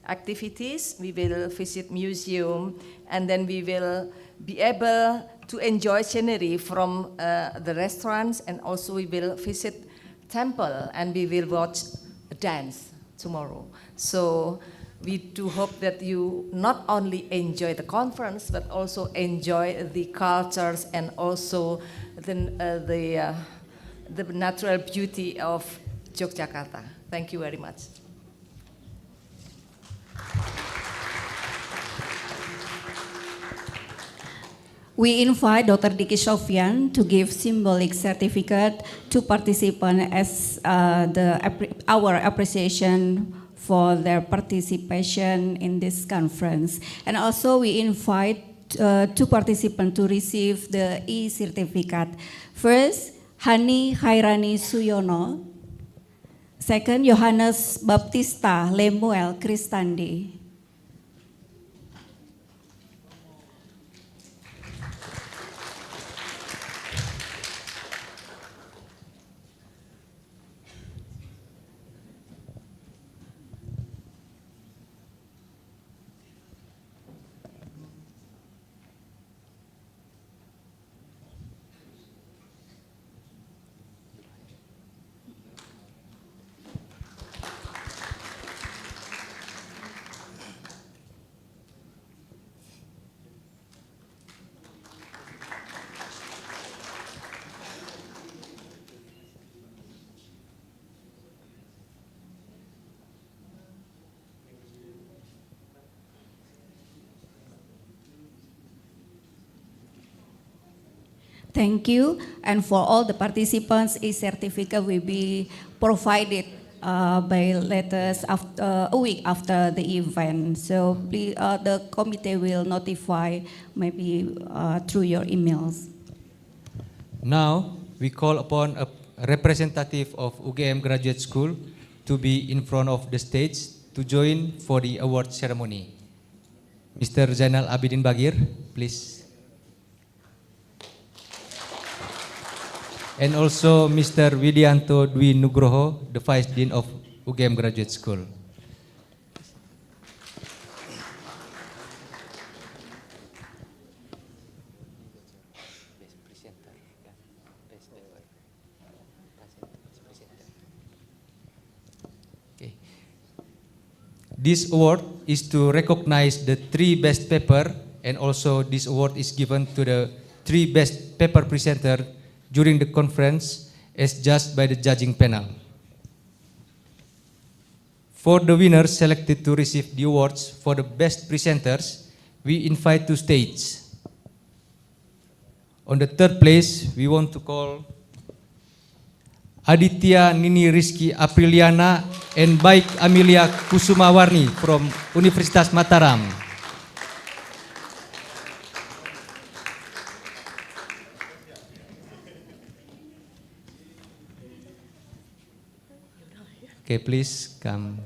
activities. We will visit museum, and then we will be able to enjoy scenery from the restaurants, and also we will visit temple, and we will watch a dance tomorrow. So we do hope that you not only enjoy the conference, but also enjoy the cultures and also the natural beauty of Yogyakarta. Thank you very much. We invite Dr. Diki Sofyan to give symbolic certificate to participants as our appreciation for their participation in this conference. And also we invite two participants to receive the e-certificate. First, Hani Khairani Suyono. Second, Johannes Baptista Lemuel Kristandi. Thank you. And for all the participants, e-certificate will be provided by letters after a week after the event. So please, the committee will notify maybe through your emails. Now we call upon a representative of UGM Graduate School to be in front of the stage to join for the award ceremony. Mr. Zainal Abidin Bagir, please. And also Mr. Widianto Dwi Nugroho, the Vice Dean of UGM Graduate School. Okay. This award is to recognize the 3 best paper, and also this award is given to the 3 best paper presenter during the conference as judged by the judging panel. For the winners selected to receive the awards for the best presenters, we invite to stage. On the 3rd place, we want to call Aditya Nini Rizky Apriliana and Baik Amelia Kusumawarni from Universitas Mataram. Okay, please come.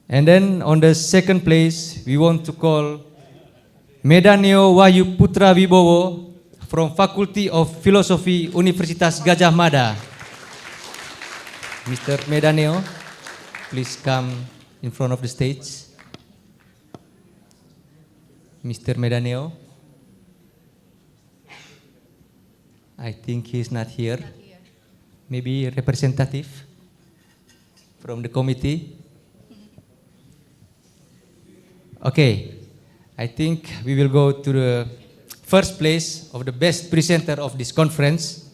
And then on the 2nd place, we want to call Medaneo Wahyu Putra Wibowo from Faculty of Philosophy, Universitas Gadjah Mada. Mr. Medaneo, please come in front of the stage. Mr. Medaneo. I think he's not here. Maybe a representative from the committee. Okay, I think we will go to the 1st place of the best presenter of this conference.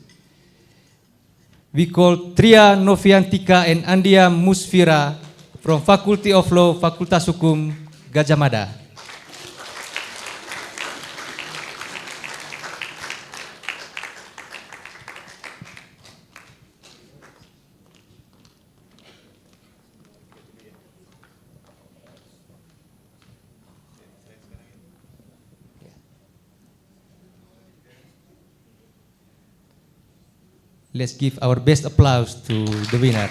We call Tria Noviantika and Andia Musfira from Faculty of Law, Fakultas Hukum, Gadjah Mada. Let's give our best applause to the winner.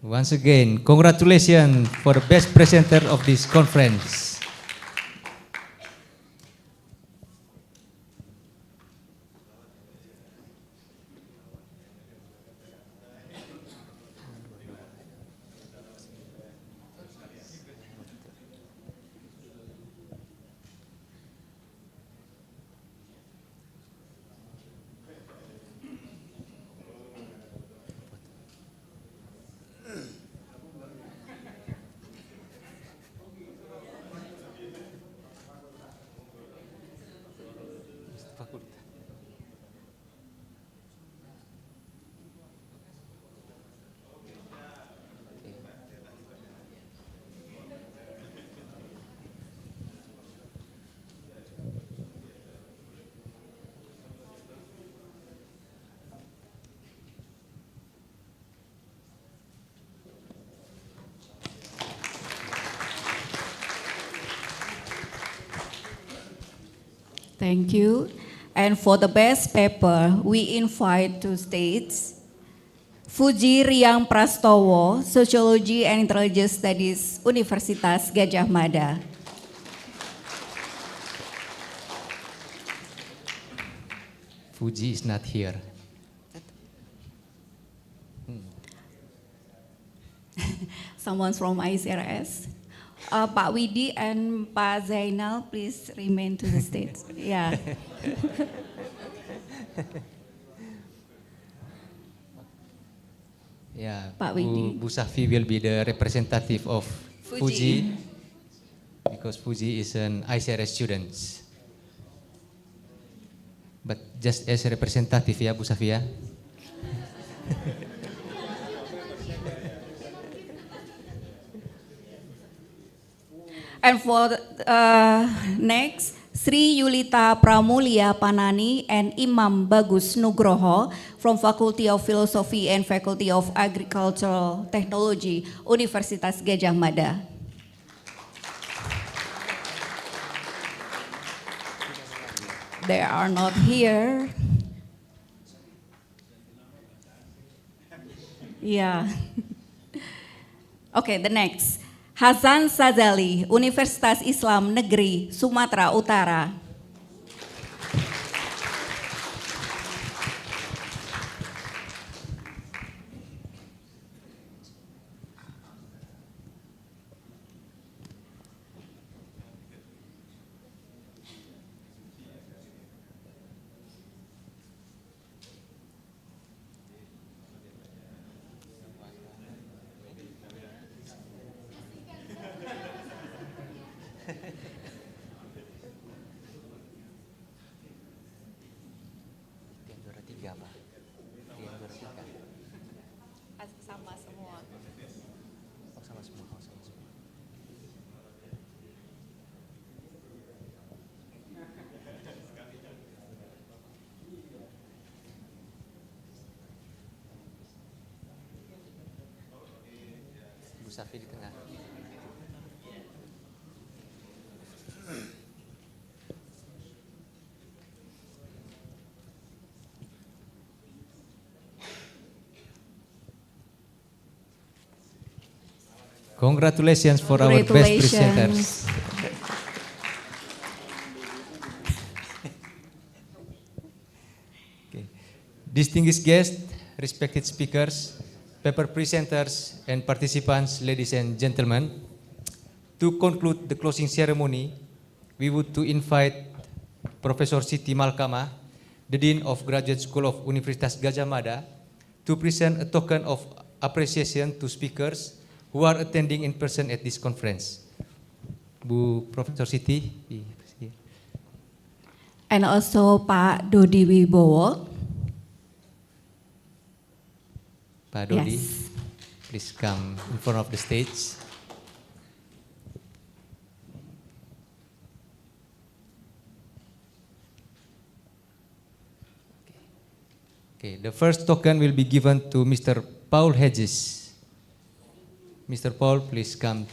Once again, congratulations for the best presenter of this conference. Thank you. And for the best paper, we invite to stage Fuji Riang Prastowo, Sociology and Intelligence Studies, Universitas Gadjah Mada. Fuji is not here. Someone from ICRS. Pak Widi and Pak Zainal, please remain to the stage. Yeah. Yeah, Pak Widi. Bu Safi will be the representative of Fuji because Fuji is an ICRS student. But just as a representative ya Bu Safi ya. And for next, Sri Yulita Pramulya Panani and Imam Bagus Nugroho from Faculty of Philosophy and Faculty of Agricultural Technology, Universitas Gadjah Mada. They are not here. Yeah. Okay, the next. Hasan Sazali, Universitas Islam Negeri, Sumatera Utara. Sama semua. Oh, sama semua. Oh, sama semua. Bu Safi di tengah. Congratulations for our best presenters. Okay. Distinguished guests, respected speakers, paper presenters, and participants, ladies and gentlemen, to conclude the closing ceremony, we would to invite Professor Siti Malkama, the Dean of Graduate School of Universitas Gadjah Mada, to present a token of appreciation to speakers who are attending in person at this conference. Bu Profesor Siti. And also Pak Dodi Wibowo. Pak Dodi, Yes. please come in front of the stage. Okay, the first token will be given to Mr. Paul Hedges. Mr. Paul, please come.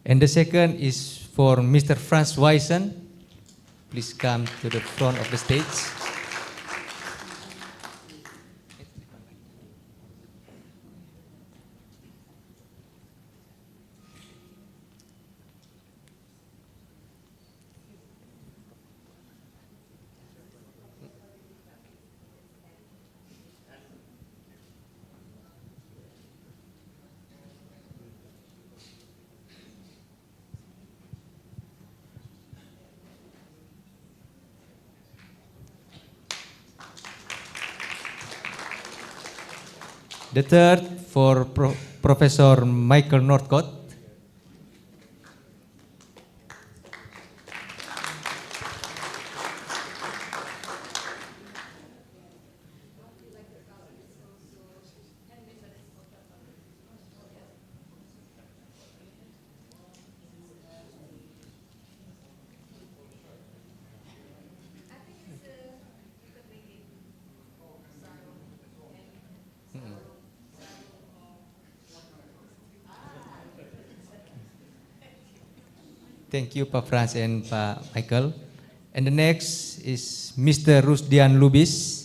And the second is for Mr. Franz Wysen. Please come to the front of the stage. The third for Professor Michael Northcott. Thank you, Pak Franz and Pak Michael. And the next is Mr. Rusdian Lubis.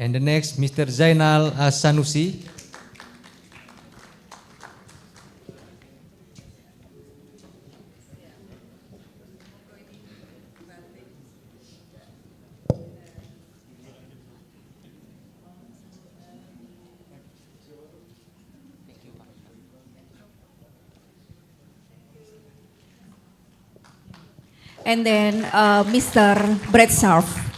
And the next, Mr. Zainal Sanusi. And then Mr. Brett Sarf.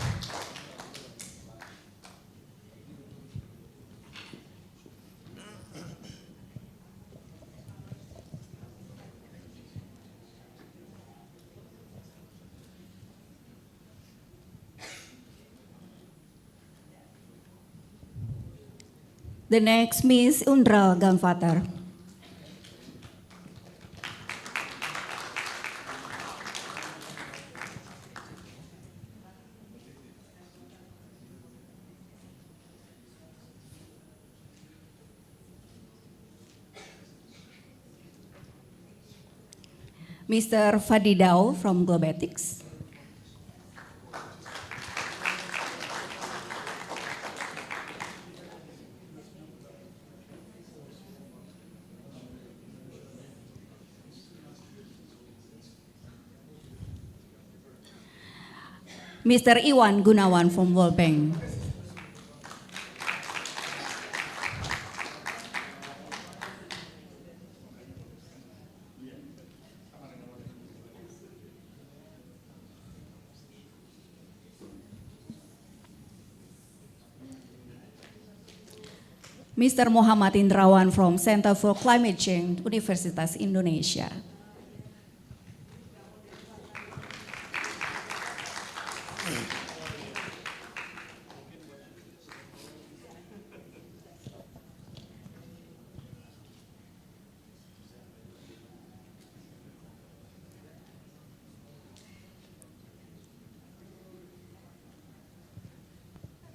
The next, Miss Undra Gamvatar. Mr. Fadidau from Globetics. Mr. Iwan Gunawan from World Bank. Mr. Muhammad Indrawan from Center for Climate Change, Universitas Indonesia.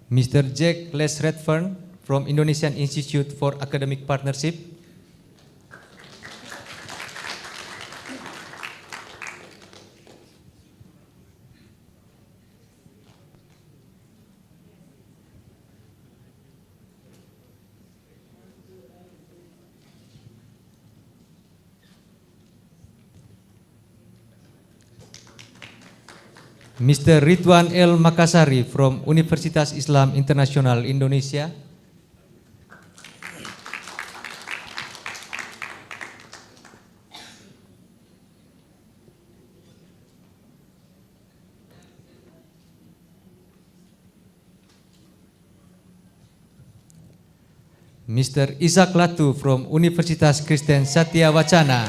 Mr. Jack Les Redfern from Indonesian Institute for Academic Partnership. Mr. Ridwan El Makassari from Universitas Islam Internasional Indonesia. Mr. Isaac Latu from Universitas Kristen Satya Wacana.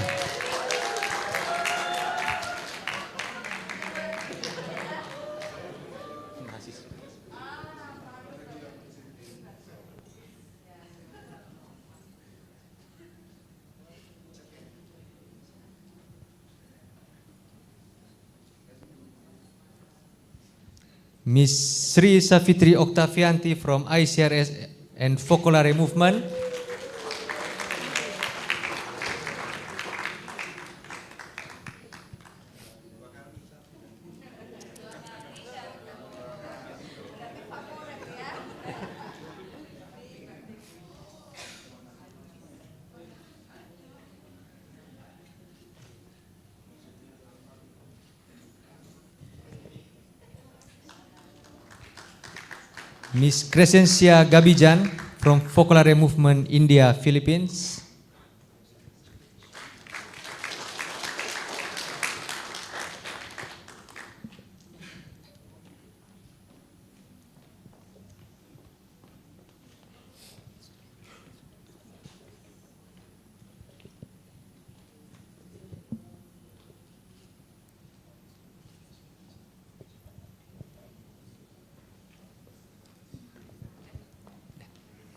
Ms. Sri Savitri Octavianti from ICRS and Focolare Movement. Ms. Crescencia Gabijan from Focolare Movement, India, Philippines.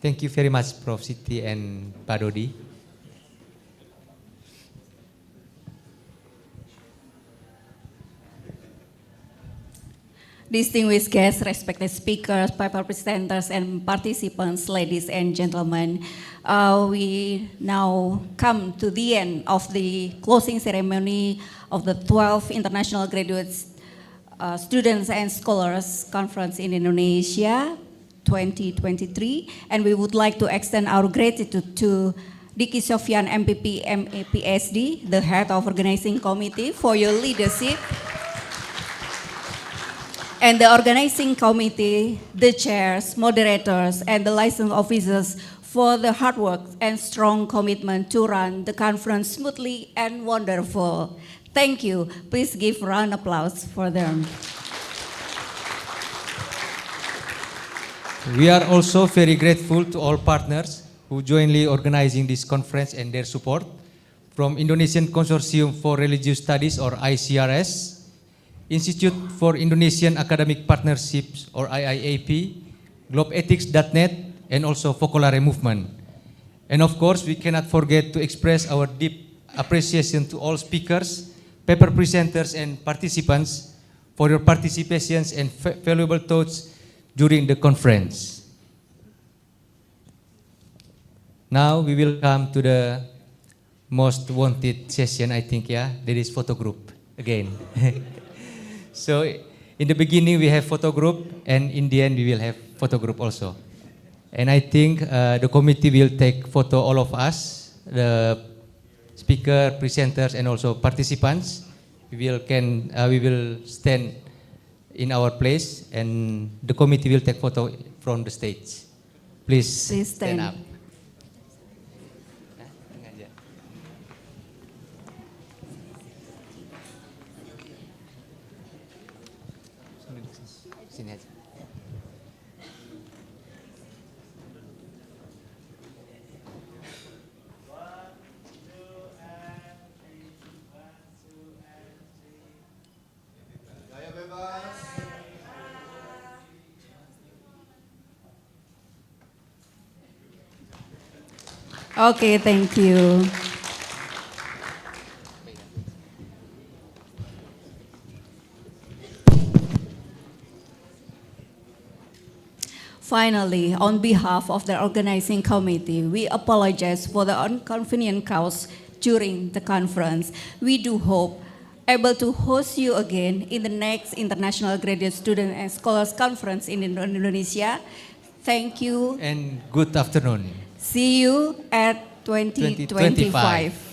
Thank you very much, Prof. Siti and Pak Dodi. Distinguished guests, respected speakers, paper presenters, and participants, ladies and gentlemen, we now come to the end of the closing ceremony of the 12th International Graduate Students and Scholars Conference in Indonesia 2023, and we would like to extend our gratitude to Diki Sofyan MPP, MA, PhD, the head of organizing committee, for your leadership, and the organizing committee, the chairs, moderators, and the license officers for the hard work and strong commitment to run the conference smoothly and wonderful. Thank you. Please give a round of applause for them. We are also very grateful to all partners who jointly organizing this conference and their support, from Indonesian Consortium for Religious Studies or ICRS, Institute for Indonesian Academic Partnerships or IIAP, GlobeEthics.net, and also Focolare Movement. And of course, we cannot forget to express our deep appreciation to all speakers, paper presenters, and participants for your participations and valuable thoughts during the conference. Now we will come to the most wanted session, I think, yeah, that is photo group again. So in the beginning we have photo group, and in the end we will have photo group also. And I think the committee will take photo all of us, the speaker, presenters, and also participants. We will stand in our place, and the committee will take photo from the stage. Please stand up. Sini aja. Okay, thank you. Finally, on behalf of the organizing committee, we apologize for the inconvenience caused during the conference. We do hope able to host you again in the next International Graduate Student and Scholars Conference in Indonesia. Thank you. And good afternoon. See you at 2025.